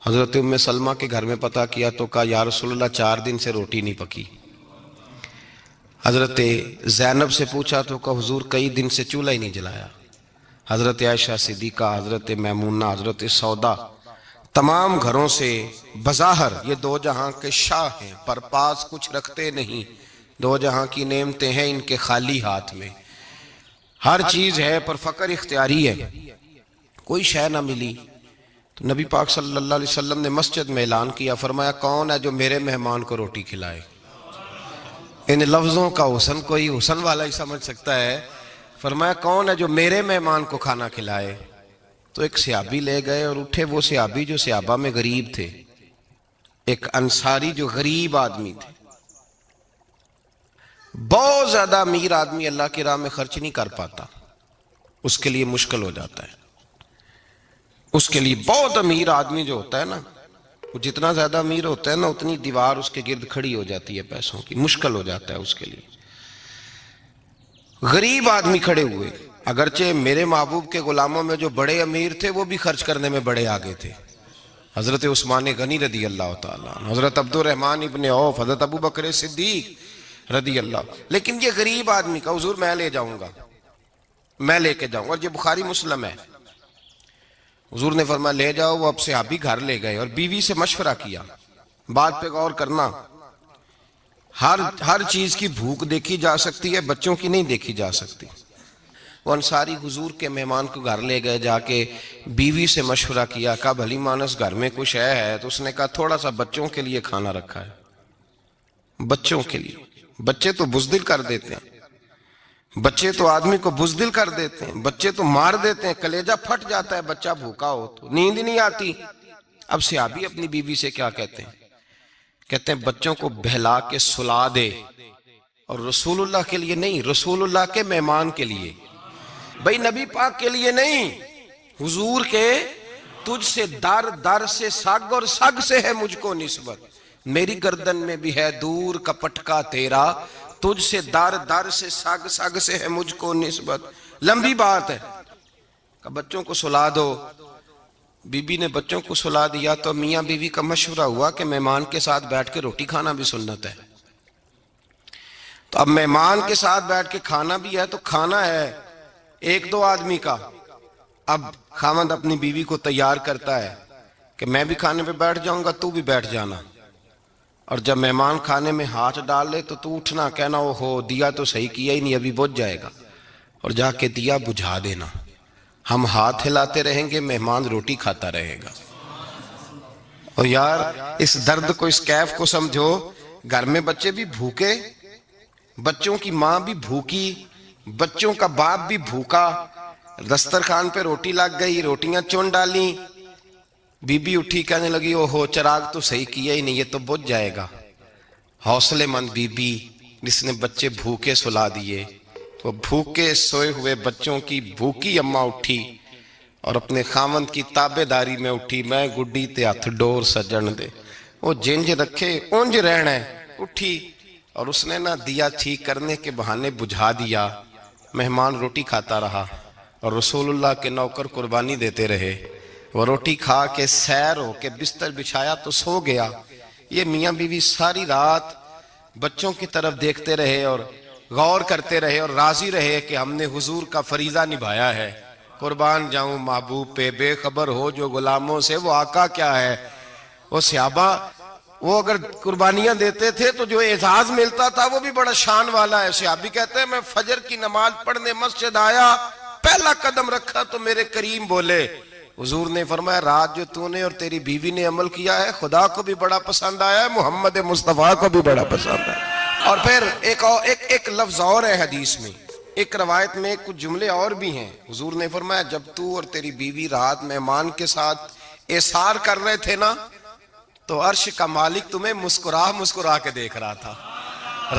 حضرت ام سلمہ کے گھر میں پتہ کیا تو کہا یا رسول اللہ 4 دن سے روٹی نہیں پکی. حضرت زینب سے پوچھا تو کہا حضور کئی دن سے چولہا ہی نہیں جلایا. حضرت عائشہ صدیقہ, حضرت میمونہ, حضرت سودا, تمام گھروں سے بظاہر یہ 2 جہاں کے شاہ ہیں, پر پاس کچھ رکھتے نہیں. 2 جہاں کی نعمتیں ہیں ان کے خالی ہاتھ میں, ہر چیز ہے پر فقر اختیاری ہے. کوئی شے نہ ملی تو نبی پاک صلی اللہ علیہ وسلم نے مسجد میں اعلان کیا, فرمایا کون ہے جو میرے مہمان کو روٹی کھلائے؟ ان لفظوں کا حسن کوئی حسن والا ہی سمجھ سکتا ہے. فرمایا کون ہے جو میرے مہمان کو کھانا کھلائے؟ تو ایک صحابی لے گئے اور اٹھے, وہ صحابی جو صحابہ میں غریب تھے, ایک انصاری جو غریب آدمی تھے. بہت زیادہ امیر آدمی اللہ کی راہ میں خرچ نہیں کر پاتا, اس کے لیے مشکل ہو جاتا ہے. اس کے لیے بہت امیر آدمی جو ہوتا ہے نا, وہ جتنا زیادہ امیر ہوتا ہے نا اتنی دیوار اس کے گرد کھڑی ہو جاتی ہے پیسوں کی, مشکل ہو جاتا ہے اس کے لیے. غریب آدمی کھڑے ہوئے, اگرچہ میرے محبوب کے غلاموں میں جو بڑے امیر تھے وہ بھی خرچ کرنے میں بڑے آگے تھے. حضرت عثمان غنی رضی اللہ تعالیٰ عنہ, حضرت عبد الرحمن ابن عوف, حضرت ابو بکر صدیق رضی اللہ. لیکن یہ غریب آدمی کا حضور میں لے جاؤں گا, میں لے کے جاؤں گا. اور یہ بخاری مسلم ہے. حضور نے فرمایا لے جاؤ. وہ اب صحابی گھر لے گئے اور بیوی سے مشورہ کیا, بات پہ غور کرنا, ہر چیز کی بھوک دیکھی جا سکتی ہے, بچوں کی نہیں دیکھی جا سکتی. وہ انصاری حضور کے مہمان کو گھر لے گئے, جا کے بیوی سے مشورہ کیا, کہا بھلی مانس گھر میں کچھ ہے؟ تو اس نے کہا تھوڑا سا بچوں کے لیے کھانا رکھا ہے. بچوں کے لیے. بچے تو بزدل کر دیتے ہیں, بچے تو آدمی کو بزدل کر دیتے ہیں, بچے تو مار دیتے ہیں, کلیجہ پھٹ جاتا ہے بچہ بھوکا ہو تو, نیند نہیں آتی. اب صحابی اپنی بیوی سے کیا کہتے ہیں؟ کہتے ہیں بچوں کو بہلا کے سلا دے, اور رسول اللہ کے لیے نہیں, رسول اللہ کے مہمان کے لیے. بھائی نبی پاک کے لیے نہیں، حضور کے تجھ سے در در سے سگ اور سگ سے ہے مجھ کو نسبت، میری گردن میں بھی ہے دور کا پٹکا تیرا، تجھ سے در در سے سگ سگ سے ہے مجھ کو نسبت۔ لمبی بات ہے کہ بچوں کو سلا دو، بی بی نے بچوں کو سلا دیا تو میاں بیوی کا مشورہ ہوا کہ مہمان کے ساتھ بیٹھ کے روٹی کھانا بھی سنت ہے۔ تو اب مہمان کے ساتھ بیٹھ کے کھانا بھی ہے تو کھانا ہے ایک دو آدمی کا، اب خاوند اپنی بیوی کو تیار کرتا ہے کہ میں بھی کھانے پہ بیٹھ جاؤں گا، تو بھی بیٹھ جانا، اور جب مہمان کھانے میں ہاتھ ڈال لے تو اٹھنا، کہنا او ہو دیا تو صحیح کیا ہی نہیں، ابھی بجھ جائے گا، اور جا کے دیا بجھا دینا، ہم ہاتھ ہلاتے رہیں گے، مہمان روٹی کھاتا رہے گا۔ اور یار اس درد کو، اس کیف کو سمجھو، گھر میں بچے بھی بھوکے، بچوں کی ماں بھی بھوکی، بچوں کا باپ بھی بھوکا، دسترخوان پہ روٹی لگ گئی، روٹیاں چون ڈالیں، بی بی اٹھی کہنے لگی او ہو چراغ تو صحیح کیا ہی نہیں، یہ تو بجھ جائے گا۔ حوصلے مند بی بی جس نے بچے بھوکے سلا دیے، وہ بھوکے سوئے ہوئے بچوں کی بھوکی اماں اٹھی اور اپنے خاوند کی تابع داری میں اٹھی، میں گڈی تے ہتھ ڈور سجن دے، وہ جنج رکھے اونج رہنا ہے، اٹھی اور اس نے دیا ٹھیک کرنے کے بہانے بجھا دیا، مہمان روٹی کھاتا رہا اور رسول اللہ کے نوکر قربانی دیتے رہے، وہ روٹی کھا کے سیر ہو کے بستر بچھایا تو سو گیا۔ یہ میاں بیوی ساری رات بچوں کی طرف دیکھتے رہے اور غور کرتے رہے اور راضی رہے کہ ہم نے حضور کا فریضہ نبھایا ہے۔ قربان جاؤں محبوب پہ، بے خبر ہو جو غلاموں سے وہ آقا کیا ہے۔ وہ صحابہ وہ اگر قربانیاں دیتے تھے تو جو اعزاز ملتا تھا وہ بھی بڑا شان والا ہے۔ صحابی کہتے ہیں میں فجر کی نماز پڑھنے مسجد آیا، پہلا قدم رکھا تو میرے کریم بولے، حضور نے فرمایا رات جو تو نے اور تیری بیوی نے عمل کیا ہے خدا کو بھی بڑا پسند آیا ہے، محمد مصطفیٰ کو بھی بڑا پسند آیا۔ اور پھر ایک لفظ اور ہے حدیث میں، ایک روایت میں کچھ جملے اور بھی ہیں۔ حضور نے فرمایا جب تو اور تیری بیوی رات مہمان کے ساتھ احسار کر رہے تھے نا تو عرش کا مالک تمہیں مسکرا کے دیکھ رہا تھا،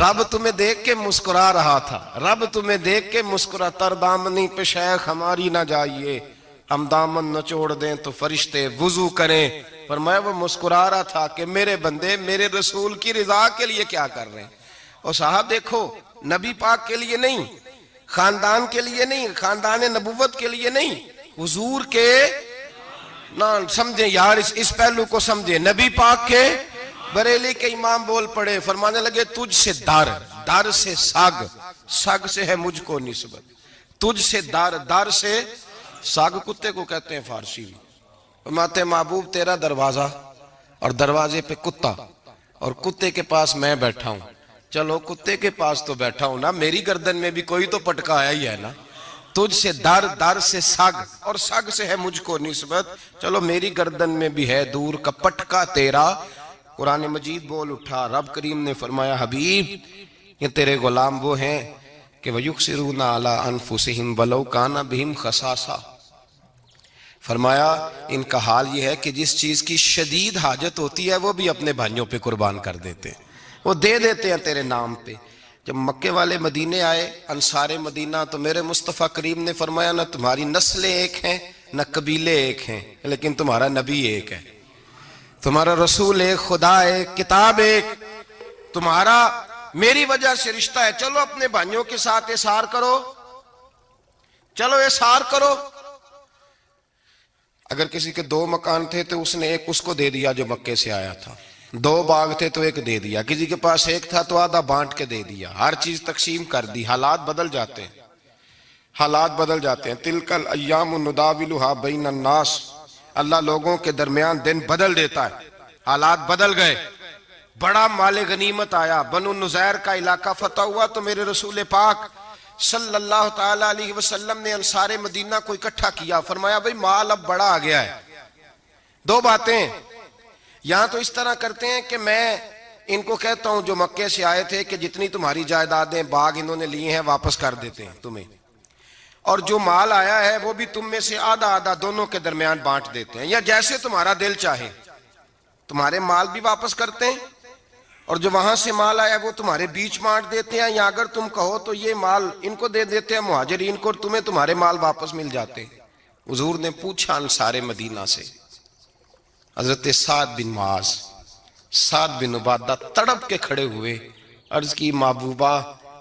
رب تمہیں دیکھ کے مسکرا رہا تھا، رب تمہیں دیکھ کے مسکرا، تر دامنی پہ شیخ ہماری نہ جائیے، ہم دامن نہ چھوڑ دیں تو فرشتے وضو کریں۔ فرمایا وہ مسکرا رہا تھا کہ میرے بندے میرے رسول کی رضا کے لیے کیا کر رہے ہیں۔ اور صاحب دیکھو نبی پاک کے لیے نہیں، خاندان کے لیے نہیں، خاندان نبوت کے لیے نہیں، حضور کے نہ سمجھیں یار، اس پہلو کو سمجھیں، نبی پاک کے بریلی کے امام بول پڑے، فرمانے لگے تجھ سے در سے سگ سے ہے مجھ کو نسبت، تجھ سے در سے ساگ کتے کو کہتے ہیں فارسی میں۔ فرماتے ہیں محبوب تیرا دروازہ اور دروازے پہ کتا اور کتے کے پاس میں بیٹھا ہوں، چلو کتے کے پاس تو بیٹھا ہوں نا، میری گردن میں بھی کوئی تو پٹکا آیا ہی ہے نا، تجھ سے در سے سگ اور سگ سے ہے مجھ کو نسبت، چلو میری گردن میں بھی ہے دور کا پٹکا تیرا۔ قرآن مجید بول اٹھا، رب کریم نے فرمایا حبیب یہ تیرے غلام وہ ہیں کہ وَيُقْصِرُونَ عَلَىٰ أَنفُسِهِمْ وَلَوْ كَانَ بِهِمْ خَصَاصَةٌ، فرمایا ان کا حال یہ ہے کہ جس چیز کی شدید حاجت ہوتی ہے وہ بھی اپنے بھائیوں پہ قربان کر دیتے ہیں، وہ دے دیتے ہیں تیرے نام پہ۔ جب مکے والے مدینے آئے انصار مدینہ تو میرے مصطفیٰ کریم نے فرمایا نہ تمہاری نسلیں ایک ہیں نہ قبیلے ایک ہیں، لیکن تمہارا نبی ایک ہے، تمہارا رسول ایک، خدا ایک، کتاب ایک، تمہارا میری وجہ سے رشتہ ہے، چلو اپنے بھائیوں کے ساتھ احسار کرو، چلو احسار کرو۔ اگر کسی کے 2 مکان تھے تو اس نے ایک اس کو دے دیا جو مکے سے آیا تھا، 2 باغ تھے تو ایک دے دیا، کسی کے پاس ایک تھا تو آدھا بانٹ کے دے دیا، ہر چیز تقسیم کر دی۔ حالات بدل جاتے ہیں، حالات بدل جاتے ہیں، تلک الایام نداولھا بین الناس، اللہ لوگوں کے درمیان دن بدل دیتا ہے، حالات بدل گئے، بڑا مال غنیمت آیا، بنو نزیر کا علاقہ فتح ہوا تو میرے رسول پاک صلی اللہ تعالی علیہ وسلم نے انصار مدینہ کو اکٹھا کیا، فرمایا بھئی مال اب بڑا آ گیا ہے، 2 باتیں، یہاں تو اس طرح کرتے ہیں کہ میں ان کو کہتا ہوں جو مکے سے آئے تھے کہ جتنی تمہاری جائیدادیں باغ انہوں نے لیے ہیں واپس کر دیتے ہیں تمہیں، اور جو مال آیا ہے وہ بھی تم میں سے آدھا دونوں کے درمیان بانٹ دیتے ہیں، یا جیسے تمہارا دل چاہے، تمہارے مال بھی واپس کرتے ہیں اور جو وہاں سے مال آیا وہ تمہارے بیچ بانٹ دیتے ہیں، یا اگر تم کہو تو یہ مال ان کو دے دیتے ہیں مہاجرین کو، اور تمہیں تمہارے مال واپس مل جاتے۔ حضور نے پوچھا انصار مدینہ سے، حضرت سعد بن معاذ، سعد بن عبادہ تڑپ کے کھڑے ہوئے، عرض کی محبوبہ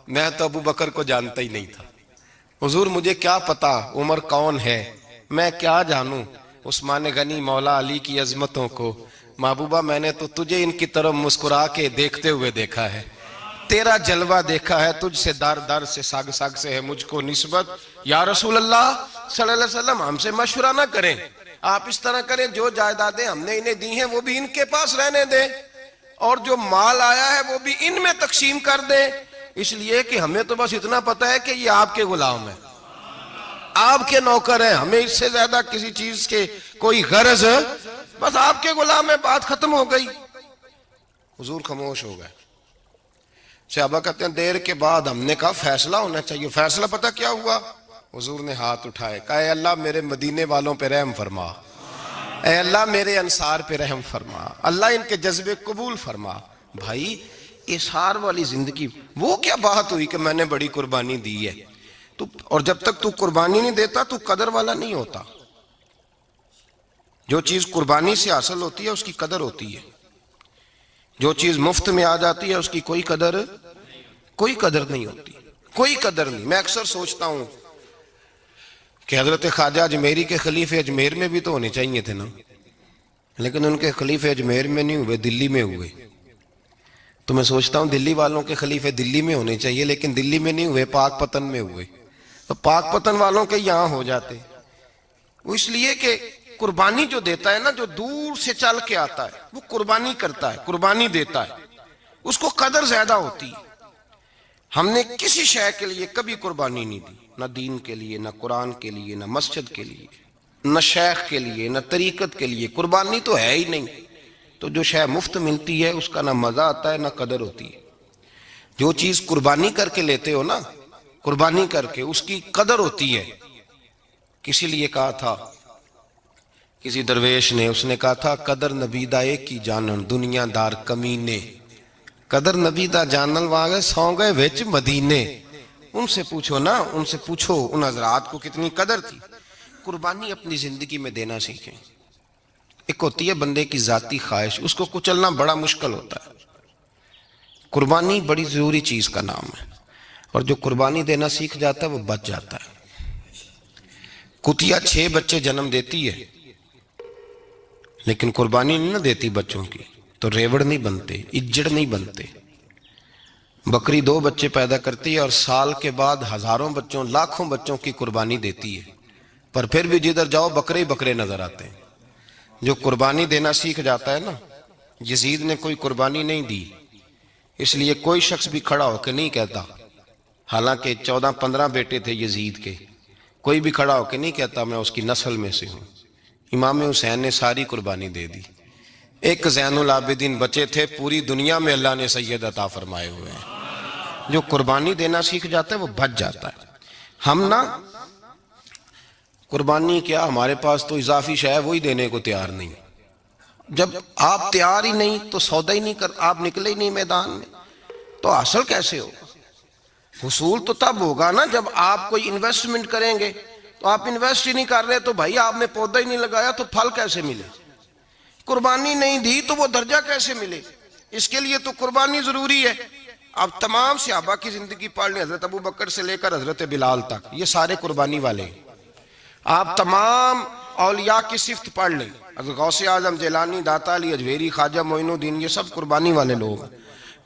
میں تو ابو بکر کو جانتا ہی نہیں تھا، حضور مجھے کیا پتا عمر کون ہے، میں کیا جانوں عثمان غنی مولا علی کی عظمتوں کو، محبوبہ میں نے تو تجھے ان کی طرف مسکرا کے دیکھتے ہوئے دیکھا ہے، تیرا جلوہ دیکھا ہے، تجھ سے در در سے سگ سگ سے ہے مجھ کو نسبت، یا رسول اللہ صلی اللہ علیہ وسلم ہم سے مشورہ نہ کریں، آپ اس طرح کریں جو جائیدادیں ہم نے انہیں دی ہیں وہ بھی ان کے پاس رہنے دیں، اور جو مال آیا ہے وہ بھی ان میں تقسیم کر دیں، اس لیے کہ ہمیں تو بس اتنا پتا ہے کہ یہ آپ کے غلام ہیں، آپ کے نوکر ہیں، ہمیں اس سے زیادہ کسی چیز کے کوئی غرض، بس آپ کے غلام ہے، بات ختم ہو گئی۔ حضور خاموش ہو گئے۔ صحابہ کہتے ہیں دیر کے بعد ہم نے کہا فیصلہ ہونا چاہیے، فیصلہ پتہ کیا ہوا؟ حضور نے ہاتھ اٹھائے، کہا اے اللہ میرے مدینے والوں پہ رحم فرما، اے اللہ میرے انصار پہ رحم فرما، اللہ ان کے جذبے قبول فرما۔ بھائی اصحار والی زندگی وہ کیا بات ہوئی کہ میں نے بڑی قربانی دی ہے، اور جب تک تو قربانی نہیں دیتا تو قدر والا نہیں ہوتا۔ جو چیز قربانی سے حاصل ہوتی ہے اس کی قدر ہوتی ہے، جو چیز مفت میں آ جاتی ہے اس کی کوئی قدر نہیں ہوتی، کوئی قدر نہیں۔ میں اکثر سوچتا ہوں کہ حضرت خواجہ اجمیری کے خلیفے اجمیر میں بھی تو ہونے چاہیے تھے نا، لیکن ان کے خلیفے اجمیر میں نہیں ہوئے، دلی میں ہوئے۔ تو میں سوچتا ہوں دلی والوں کے خلیفے دلی میں ہونے چاہیے، لیکن دلی میں نہیں ہوئے، پاک پتن میں ہوئے، تو پاک پتن والوں کے یہاں ہو جاتے۔ وہ اس لیے کہ قربانی جو دیتا ہے نا، جو دور سے چل کے آتا ہے وہ قربانی کرتا ہے، قربانی دیتا ہے، اس کو قدر زیادہ ہوتی ہے۔ ہم نے کسی شے کے لیے کبھی قربانی نہیں دی، نہ دین کے لیے، نہ قرآن کے لیے، نہ مسجد کے لیے، نہ شیخ کے لیے، نہ طریقت کے لیے، قربانی تو ہے ہی نہیں۔ تو جو شے مفت ملتی ہے اس کا نہ مزہ آتا ہے نہ قدر ہوتی ہے۔ جو چیز قربانی کر کے لیتے ہو نا، قربانی کر کے، اس کی قدر ہوتی ہے۔ کسی لیے کہا تھا کسی درویش نے، اس نے کہا تھا قدر نبی دا ایک کی جانن دنیا دار کمینے، قدر نبی دا جانن واگے سو گئے وچ مدینے۔ ان سے پوچھو نا، ان سے پوچھو ان حضرات کو کتنی قدر تھی۔ قربانی اپنی زندگی میں دینا سیکھیں۔ ایک ہوتی ہے بندے کی ذاتی خواہش، اس کو کچلنا بڑا مشکل ہوتا ہے۔ قربانی بڑی ضروری چیز کا نام ہے، اور جو قربانی دینا سیکھ جاتا ہے وہ بچ جاتا ہے۔ کتیا 6 بچے جنم دیتی ہے لیکن قربانی نہیں نہ دیتی بچوں کی، تو ریوڑ نہیں بنتے، اجڑ نہیں بنتے۔ بکری 2 بچے پیدا کرتی ہے اور سال کے بعد ہزاروں بچوں، لاکھوں بچوں کی قربانی دیتی ہے، پر پھر بھی جدھر جاؤ بکرے ہی بکرے نظر آتے ہیں۔ جو قربانی دینا سیکھ جاتا ہے نا، یزید نے کوئی قربانی نہیں دی، اس لیے کوئی شخص بھی کھڑا ہو کے نہیں کہتا، حالانکہ 14-15 بیٹے تھے یزید کے، کوئی بھی کھڑا ہو کے نہیں کہتا میں اس کی نسل میں سے ہوں۔ امام حسین نے ساری قربانی دے دی۔ ایک زین العابدین بچے تھے، پوری دنیا میں اللہ نے سید عطا فرمائے ہوئے ہیں۔ جو قربانی دینا سیکھ جاتا ہے وہ بچ جاتا ہے۔ ہم نا قربانی کیا، ہمارے پاس تو اضافی شے ہے وہی دینے کو تیار نہیں۔ جب آپ تیار ہی نہیں تو سودا ہی نہیں کر، آپ نکلے ہی نہیں میدان میں، تو حاصل کیسے ہوگا؟ حصول تو تب ہوگا نا جب آپ کوئی انویسٹمنٹ کریں گے، تو آپ انویسٹ ہی نہیں کر رہے تو بھائی آپ نے پودا ہی نہیں لگایا تو پھل کیسے ملے؟ قربانی نہیں دی تو وہ درجہ کیسے ملے؟ اس کے لیے تو قربانی ضروری ہے۔ اب تمام صحابہ کی زندگی پڑھ لیں، حضرت ابو بکر سے لے کر حضرت بلال تک، یہ سارے قربانی والے ہیں۔ آپ تمام اولیاء کی صفت پڑھ لیں، حضرت غوث اعظم، جیلانی، داتا علی اجویری، خواجہ معین الدین، یہ سب قربانی والے لوگ ہیں۔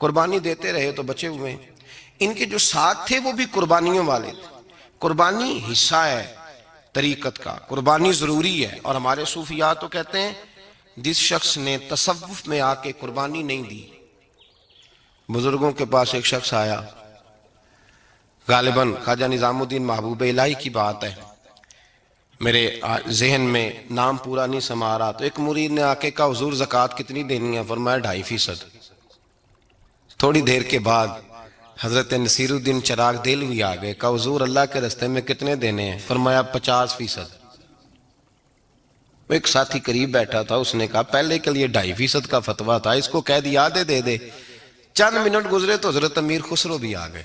قربانی دیتے رہے تو بچے ہوئے ہیں۔ ان کے جو ساتھ تھے وہ بھی قربانیوں والے تھے۔ قربانی حصہ ہے طریقت کا، قربانی ضروری ہے۔ اور ہمارے صوفیاء تو کہتے ہیں جس شخص نے تصوف میں آ کے قربانی نہیں دی، بزرگوں کے پاس ایک شخص آیا، غالباً خواجہ نظام الدین محبوب الہی کی بات ہے، میرے ذہن میں نام پورا نہیں سما رہا، تو ایک مرید نے آ کے کہا حضور زکوٰۃ کتنی دینی ہے؟ فرمایا 2.5%۔ تھوڑی دیر کے بعد حضرت نصیر الدین چراغ دہلوی آ گئے، کہا حضور اللہ کے راستے میں کتنے دینے ہیں؟ فرمایا 50%۔ ایک ساتھی قریب بیٹھا تھا، اس نے کہا پہلے کے لیے 2.5% کا فتویٰ تھا، اس کو کہہ دیا دے دے۔ چند منٹ گزرے تو حضرت امیر خسرو بھی آ گئے.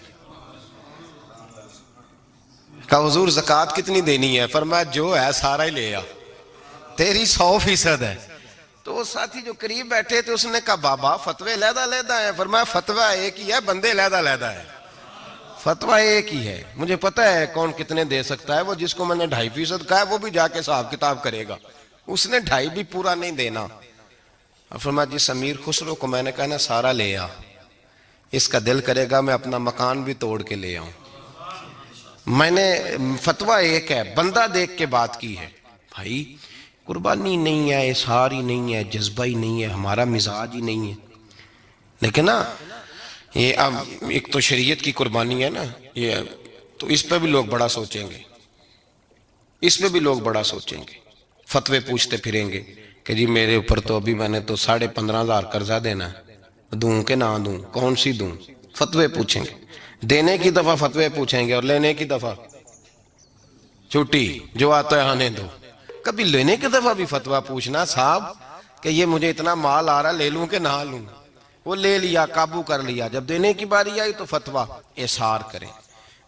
کہا حضور زکوٰۃ کتنی دینی ہے؟ فرمایا جو ہے سارا ہی لے آ، تیری 100% ہے. تو وہ ساتھی جو قریب بیٹھے تھے اس نے کہا بابا فتوے علیحدہ علیحدہ ہیں. فرمایا فتویٰ ایک ہی ہے، بندے علیحدہ علیحدہ ہے. فتویٰ ایک ہی ہے، مجھے پتہ ہے کون کتنے دے سکتا ہے. وہ جس کو میں نے 2.5% کہا ہے وہ بھی جا کے حساب کتاب کرے گا، اس نے 2.5 بھی پورا نہیں دینا. فرمایا جس امیر خسرو کو میں نے کہا نا سارا لے آ، اس کا دل کرے گا میں اپنا مکان بھی توڑ کے لے آؤں. میں نے فتویٰ ایک ہے، بندہ دیکھ کے بات کی ہے. بھائی قربانی نہیں ہے، اظہار ہی نہیں ہے، جذبہ ہی نہیں ہے، ہمارا مزاج ہی نہیں ہے. لیکن نا یہ اب ایک تو شریعت کی قربانی ہے نا، یہ تو اس پہ بھی لوگ بڑا سوچیں گے، اس پہ بھی لوگ بڑا سوچیں گے. فتوے پوچھتے پھریں گے کہ جی میرے اوپر تو ابھی میں نے تو 15,500 قرضہ دینا ہے، دوں کہ نہ دوں، کون سی دوں. فتوے پوچھیں گے، دینے کی دفعہ فتوے پوچھیں گے اور لینے کی دفعہ چھٹی، جو آتا ہے آنے دو. کبھی لینے کی دفعہ بھی فتویٰ پوچھنا صاحب کہ یہ مجھے اتنا مال آ رہا لے لوں کہ نہ لوں. وہ لے لیا، قابو کر لیا. جب دینے کی باری آئی تو فتویٰ احصار کریں.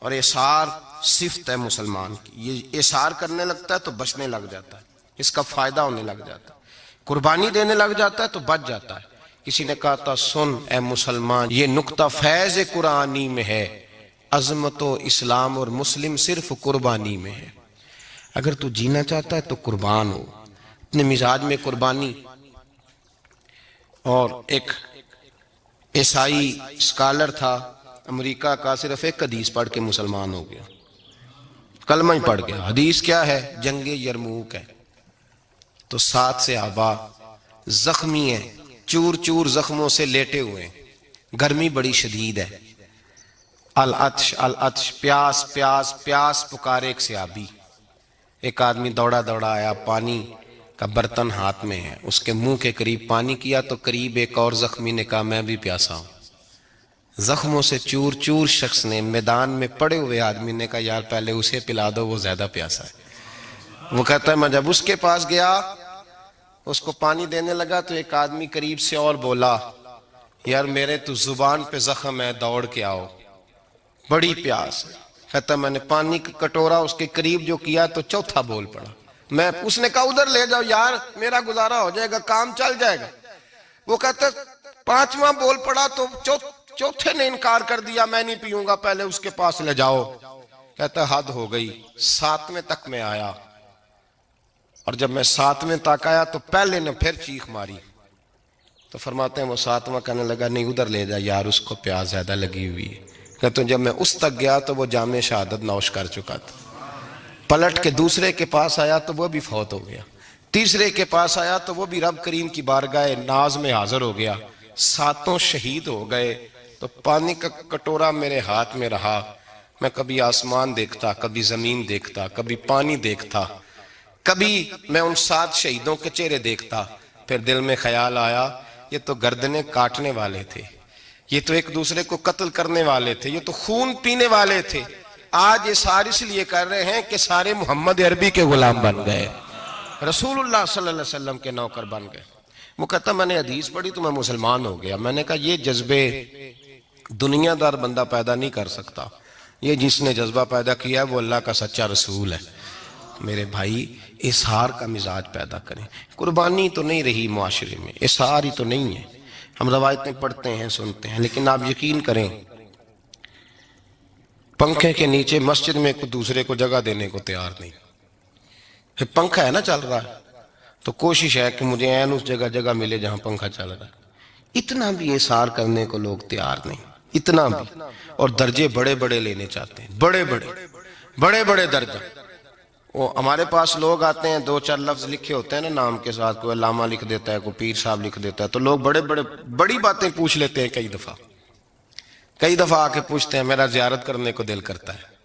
اور احصار صفت ہے مسلمان کی، یہ احصار کرنے لگتا ہے تو بچنے لگ جاتا ہے، اس کا فائدہ ہونے لگ جاتا ہے. قربانی دینے لگ جاتا ہے تو بچ جاتا ہے. کسی نے کہا تھا سن اے مسلمان، یہ نقطہ فیض قرآنی میں ہے، عظمت و اسلام اور مسلم صرف قربانی میں ہے. اگر تو جینا چاہتا ہے تو قربان ہو، اپنے مزاج میں قربانی. اور ایک عیسائی اسکالر تھا امریکہ کا، صرف ایک حدیث پڑھ کے مسلمان ہو گیا، کلمہ ہی پڑھ گیا. حدیث کیا ہے؟ جنگ یرموک ہے. تو 7 صحابہ زخمی ہیں، چور چور زخموں سے لیٹے ہوئے ہیں، گرمی بڑی شدید ہے. العطش العطش، پیاس پیاس پیاس پکارے ایک صحابی. ایک آدمی دوڑا دوڑا آیا، پانی کا برتن ہاتھ میں ہے، اس کے منہ کے قریب پانی کیا تو قریب ایک اور زخمی نے کہا میں بھی پیاسا ہوں. زخموں سے چور چور شخص نے، میدان میں پڑے ہوئے آدمی نے کہا یار پہلے اسے پلا دو، وہ زیادہ پیاسا ہے. وہ کہتا ہے میں جب اس کے پاس گیا، اس کو پانی دینے لگا تو ایک آدمی قریب سے اور بولا یار میرے تو زبان پہ زخم ہے، دوڑ کے آؤ، بڑی پیاس ہے. کہتا میں نے پانی کا کٹورا اس کے قریب جو کیا تو چوتھا بول پڑا. اس نے کہا ادھر لے جاؤ یار، میرا گزارا ہو جائے گا، کام چل جائے گا. وہ کہتا 5واں بول پڑا تو چوتھے نے انکار کر دیا، میں نہیں پیوں گا، پہلے اس کے پاس لے جاؤ. کہتا حد ہو گئی. 7ویں تک میں آیا، اور جب میں 7ویں تک آیا تو پہلے نے پھر چیخ ماری. تو فرماتے ہیں وہ 7واں کہنے لگا نہیں ادھر لے جا یار، اس کو پیاس زیادہ لگی ہوئی ہے. کہتے ہیں جب میں اس تک گیا تو وہ جام شہادت نوش کر چکا تھا. پلٹ کے دوسرے کے پاس آیا تو وہ بھی فوت ہو گیا. تیسرے کے پاس آیا تو وہ بھی رب کریم کی بارگاہ ناز میں حاضر ہو گیا. 7 شہید ہو گئے. تو پانی کا کٹورا میرے ہاتھ میں رہا. میں کبھی آسمان دیکھتا، کبھی زمین دیکھتا، کبھی پانی دیکھتا، کبھی میں ان 7 شہیدوں کے چہرے دیکھتا. پھر دل میں خیال آیا یہ تو گردنیں کاٹنے والے تھے، یہ تو ایک دوسرے کو قتل کرنے والے تھے، یہ تو خون پینے والے تھے. آج یہ سارے اس لیے کر رہے ہیں کہ سارے محمد عربی کے غلام بن گئے، رسول اللہ صلی اللہ علیہ وسلم کے نوکر بن گئے. وہ کہتا میں نے حدیث پڑھی تو میں مسلمان ہو گیا. میں نے کہا یہ جذبے دنیا دار بندہ پیدا نہیں کر سکتا، یہ جس نے جذبہ پیدا کیا ہے وہ اللہ کا سچا رسول ہے. میرے بھائی اظہار کا مزاج پیدا کریں. قربانی تو نہیں رہی معاشرے میں، اظہار ہی تو نہیں ہے. ہم روایتیں پڑھتے ہیں سنتے ہیں، لیکن آپ یقین کریں پنکھے کے نیچے مسجد میں ایک دوسرے کو جگہ دینے کو تیار نہیں. پنکھا ہے نا چل رہا ہے تو کوشش ہے کہ مجھے عین اس جگہ ملے جہاں پنکھا چل رہا ہے. اتنا بھی اظہار کرنے کو لوگ تیار نہیں، اتنا بھی. اور درجے بڑے بڑے لینے چاہتے ہیں، بڑے بڑے درجہ. وہ ہمارے پاس لوگ آتے ہیں 2-4 لفظ لکھے ہوتے ہیں نا نام کے ساتھ، کوئی علامہ لکھ دیتا ہے، کوئی پیر صاحب لکھ دیتا ہے، تو لوگ بڑی باتیں پوچھ لیتے ہیں. کئی دفعہ آ کے پوچھتے ہیں میرا زیارت کرنے کو دل کرتا ہے.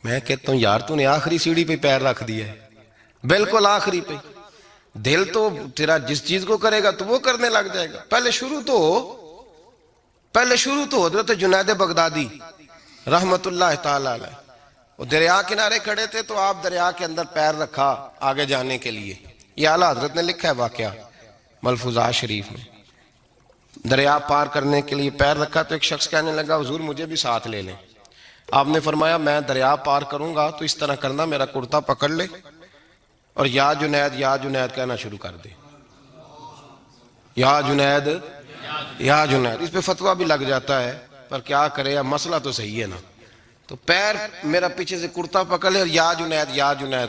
میں کہتا ہوں یار تو نے آخری سیڑھی پہ پیر رکھ دیا ہے، بالکل آخری پہ. دل تو تیرا جس چیز کو کرے گا تو وہ کرنے لگ جائے گا. پہلے شروع تو حضرت جنید بغدادی رحمت اللہ تعالی علیہ، وہ دریا کنارے کھڑے تھے تو آپ دریا کے اندر پیر رکھا آگے جانے کے لیے. یہ اعلیٰ حضرت نے لکھا ہے واقعہ ملفوظات شریف میں. دریا پار کرنے کے لیے پیر رکھا تو ایک شخص کہنے لگا حضور مجھے بھی ساتھ لے لیں. آپ نے فرمایا میں دریا پار کروں گا تو اس طرح کرنا میرا کرتا پکڑ لے اور یا جنید کہنا شروع کر دے. یا جنید یا جنید. اس پہ فتویٰ بھی لگ جاتا ہے پر کیا کرے، اب مسئلہ تو صحیح ہے نا. تو پیر میرا پیچھے سے کرتا پکڑ لے اور یا جنید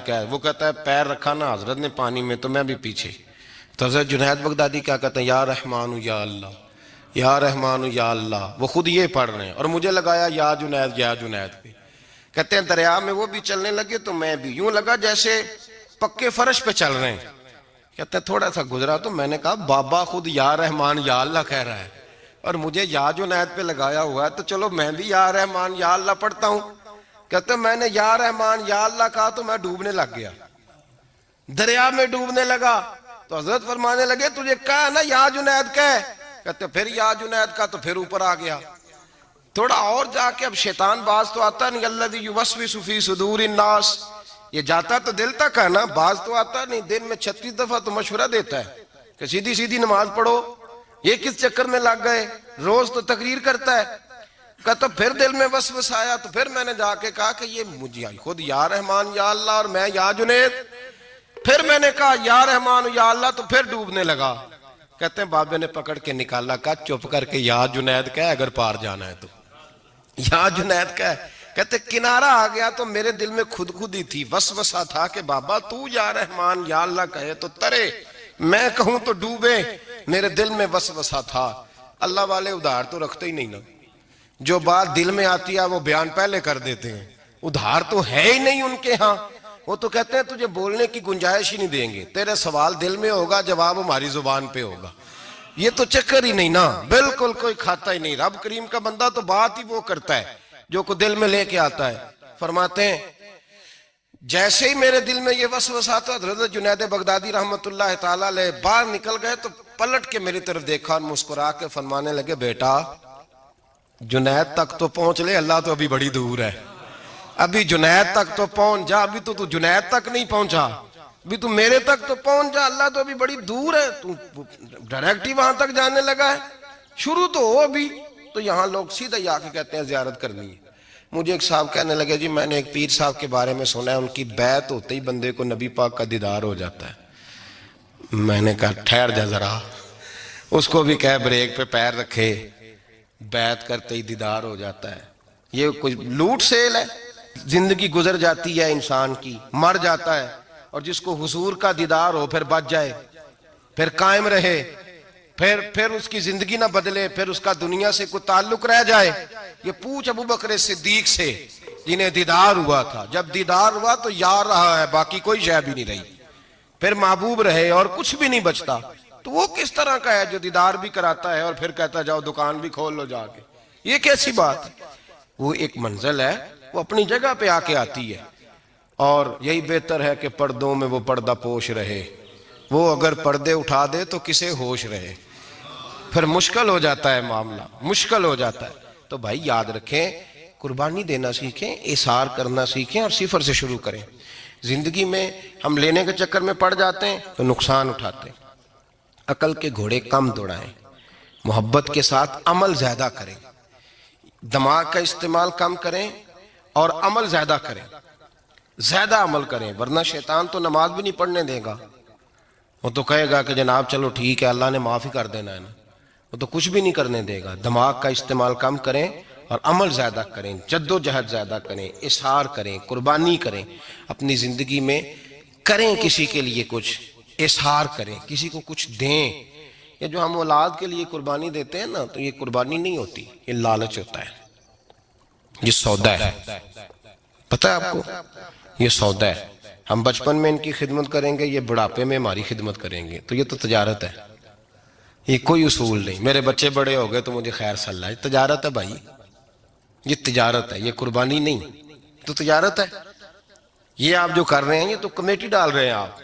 کہا ہے. وہ کہتا ہے پیر رکھا نا حضرت نے پانی میں تو میں بھی پیچھے. تو حضرت جنید بغدادی کیا کہتے ہیں یا رحمان یا اللہ یا رحمان یا اللہ. وہ خود یہ پڑھ رہے ہیں اور مجھے لگایا یا جنید پہ. کہتے ہیں دریا میں وہ بھی چلنے لگے تو میں بھی، یوں لگا جیسے پکے فرش پہ چل رہے ہیں. کہتے ہیں تھوڑا سا گزرا تو میں نے کہا بابا خود یا رحمان یا اللہ کہہ رہا ہے اور مجھے یا جنید پہ لگایا ہوا ہے تو چلو میں بھی یا رحمان یا اللہ پڑھتا ہوں. کہتے ہیں میں نے یا رحمان یا اللہ کہا تو میں ڈوبنے لگ گیا، دریا میں ڈوبنے لگا. تو حضرت فرمانے لگے تجھے کہا نا یا جنید کہہ. کہتے پھر یا جنید کا تو پھر اوپر آ گیا. تھوڑا اور جا کے اب شیطان باز تو آتا نہیں، الذی یوسوس فی صدور الناس، یہ جاتا تو دل تک ہے نا، باز تو آتا نہیں. دن میں 36 دفعہ تو مشورہ دیتا ہے کہ سیدھی نماز پڑھو، یہ کس چکر میں لگ گئے، روز تو تقریر کرتا ہے. کہتا پھر دل میں وسوسہ آیا تو پھر میں نے جا کے کہا کہ یہ مجھے خود یا رحمان یا اللہ اور میں یا جنید. پھر میں نے کہا یا رحمان یا اللہ تو پھر ڈوبنے لگا. کہتے ہیں بابے نے پکڑ کے نکالا، کہا چپ کر کے یا جنید کہہ اگر پار جانا ہے تو یا جنید کہہ. کہتے کنارہ آ گیا تو میرے دل میں خود ہی تھی، وسوسہ تھا کہ بابا تو یا رحمان یا اللہ کہے تو ترے، میں کہوں تو ڈوبے. میرے دل میں وسوسہ تھا. اللہ والے ادھار تو رکھتے ہی نہیں نا، جو بات دل میں آتی ہے وہ بیان پہلے کر دیتے ہیں. ادھار تو ہے ہی نہیں ان کے ہاں. وہ تو کہتے ہیں تجھے بولنے کی گنجائش ہی نہیں دیں گے، تیرے سوال دل میں ہوگا جواب ہماری زبان پہ ہوگا. یہ تو چکر ہی نہیں نا، بالکل کوئی کھاتا ہی نہیں. رب کریم کا بندہ تو بات ہی وہ کرتا ہے جو کو دل میں لے کے آتا ہے. فرماتے ہیں جیسے ہی میرے دل میں یہ وسوسہ تھا حضرت جنید بغدادی رحمت اللہ تعالی علیہ باہر نکل گئے تو پلٹ کے میری طرف دیکھا اور مسکرا کے فرمانے لگے بیٹا جنید تک تو پہنچ لے، اللہ تو ابھی بڑی دور ہے. ابھی جنید تک تو پہنچ جا، ابھی تو جنید تک نہیں پہنچا، ابھی تو میرے تک تو پہنچ جا، اللہ تو ابھی بڑی دور ہے. تو ڈائریکٹ ہی وہاں تک جانے لگا ہے، شروع تو ہو ابھی. تو یہاں لوگ سیدھا ہی آ کے کہتے ہیں زیارت کرنی ہے. مجھے ایک صاحب کہنے لگے جی میں نے ایک پیر صاحب کے بارے میں سنا ہے ان کی بیعت ہوتے ہی بندے کو نبی پاک کا دیدار ہو جاتا ہے. میں نے کہا ٹھہر جا ذرا، اس کو بھی کہہ بریک پہ پیر رکھے، بیعت کرتے ہی دیدار ہو جاتا ہے. یہ کوئی لوٹ سیل ہے؟ زندگی گزر جاتی ہے انسان کی، مر جاتا ہے، اور جس کو حضور کا دیدار ہو پھر بچ جائے، پھر قائم رہے، پھر اس کی زندگی نہ بدلے، پھر اس کا دنیا سے کوئی تعلق رہ جائے. یہ پوچھ ابو بکر صدیق سے جنہیں دیدار ہوا تھا، جب دیدار ہوا تو یار رہا ہے، باقی کوئی شے بھی نہیں رہی، پھر محبوب رہے اور کچھ بھی نہیں بچتا. تو وہ کس طرح کا ہے جو دیدار بھی کراتا ہے اور پھر کہتا جاؤ دکان بھی کھول لو جا کے؟ یہ کیسی بات ہے؟ وہ ایک منزل ہے، وہ اپنی جگہ پہ آ کے آتی ہے. اور یہی بہتر ہے کہ پردوں میں وہ پردہ پوش رہے. وہ اگر پردے اٹھا دے تو کسے ہوش رہے، پھر مشکل ہو جاتا ہے معاملہ، مشکل ہو جاتا ہے. تو بھائی یاد رکھیں، قربانی دینا سیکھیں، اثار کرنا سیکھیں اور صفر سے شروع کریں. زندگی میں ہم لینے کے چکر میں پڑ جاتے ہیں تو نقصان اٹھاتے ہیں. عقل کے گھوڑے کم دوڑائیں، محبت کے ساتھ عمل زیادہ کریں، دماغ کا استعمال کم کریں اور عمل زیادہ کریں، زیادہ عمل کریں. ورنہ شیطان تو نماز بھی نہیں پڑھنے دے گا، وہ تو کہے گا کہ جناب چلو ٹھیک ہے اللہ نے معاف ہی کر دینا ہے نا. وہ تو کچھ بھی نہیں کرنے دے گا. دماغ کا استعمال کم کریں اور عمل زیادہ کریں، جد و جہد زیادہ کریں، اظہار کریں، قربانی کریں. اپنی زندگی میں کریں، کسی کے لیے کچھ اظہار کریں، کسی کو کچھ دیں. یہ جو ہم اولاد کے لیے قربانی دیتے ہیں نا، تو یہ قربانی نہیں ہوتی، یہ لالچ ہوتا ہے، یہ سودا ہے. پتہ ہے آپ کو، یہ سودا ہے. ہم بچپن میں ان کی خدمت کریں گے، یہ بڑھاپے میں ہماری خدمت کریں گے. تو یہ تو تجارت ہے، یہ کوئی اصول نہیں. میرے بچے بڑے ہو گئے تو مجھے خیر صلی اللہ، یہ تجارت ہے بھائی، یہ تجارت ہے، یہ قربانی نہیں، تو تجارت ہے. یہ آپ جو کر رہے ہیں یہ تو کمیٹی ڈال رہے ہیں آپ،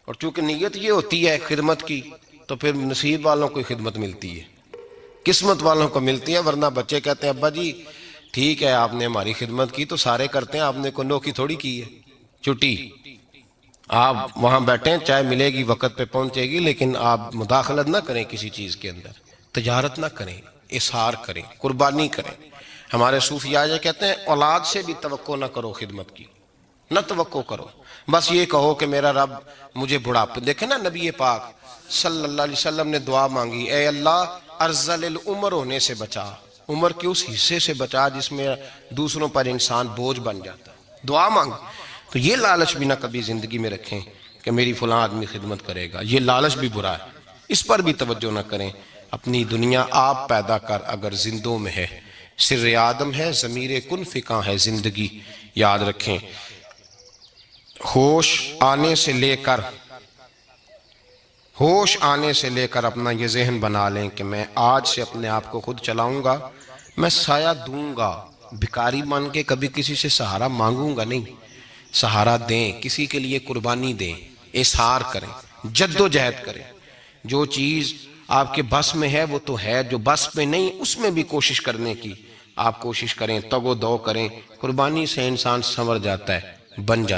اور چونکہ نیت یہ ہوتی ہے خدمت کی تو پھر نصیب والوں کو خدمت ملتی ہے، قسمت والوں کو ملتی ہے. ورنہ بچے کہتے ہیں ابا جی ٹھیک ہے آپ نے ہماری خدمت کی تو سارے کرتے ہیں، آپ نے کوئی نوکی تھوڑی کی ہے. چھٹی، آپ وہاں بیٹھیں، چائے ملے گی وقت پہ پہنچے گی، لیکن آپ مداخلت نہ کریں کسی چیز کے اندر. تجارت نہ کریں، اظہار کریں، قربانی کریں۔ ہمارے صوفیاء یہ کہتے ہیں اولاد سے بھی توقع نہ کرو خدمت کی، نہ توقع کرو، بس یہ کہو کہ میرا رب مجھے بڑھاپے۔ دیکھیں نا نبی پاک صلی اللہ علیہ وسلم نے دعا مانگی، اے اللہ ارذل العمر ہونے سے بچا، عمر کے اس حصے سے بچا جس میں دوسروں پر انسان بوجھ بن جاتا ہے، دعا مانگی۔ تو یہ لالچ بھی نہ کبھی زندگی میں رکھیں کہ میری فلاں آدمی خدمت کرے گا، یہ لالچ بھی برا ہے، اس پر بھی توجہ نہ کریں۔ اپنی دنیا آپ پیدا کر اگر زندوں میں ہے، سر آدم ہے، ضمیر کن فکاں ہے زندگی، یاد رکھیں۔ ہوش آنے سے لے کر اپنا یہ ذہن بنا لیں کہ میں آج سے اپنے آپ کو خود چلاؤں گا، میں سایہ دوں گا، بھکاری مان کے کبھی کسی سے سہارا مانگوں گا نہیں، سہارا دیں، کسی کے لیے قربانی دیں، اظہار کریں، جد و جہد کریں۔ جو چیز آپ کے بس میں ہے وہ تو ہے، جو بس میں نہیں اس میں بھی کوشش کرنے کی آپ کوشش کریں، تگ و دو کریں۔ قربانی سے انسان سنور جاتا ہے، بن جاتا ہے۔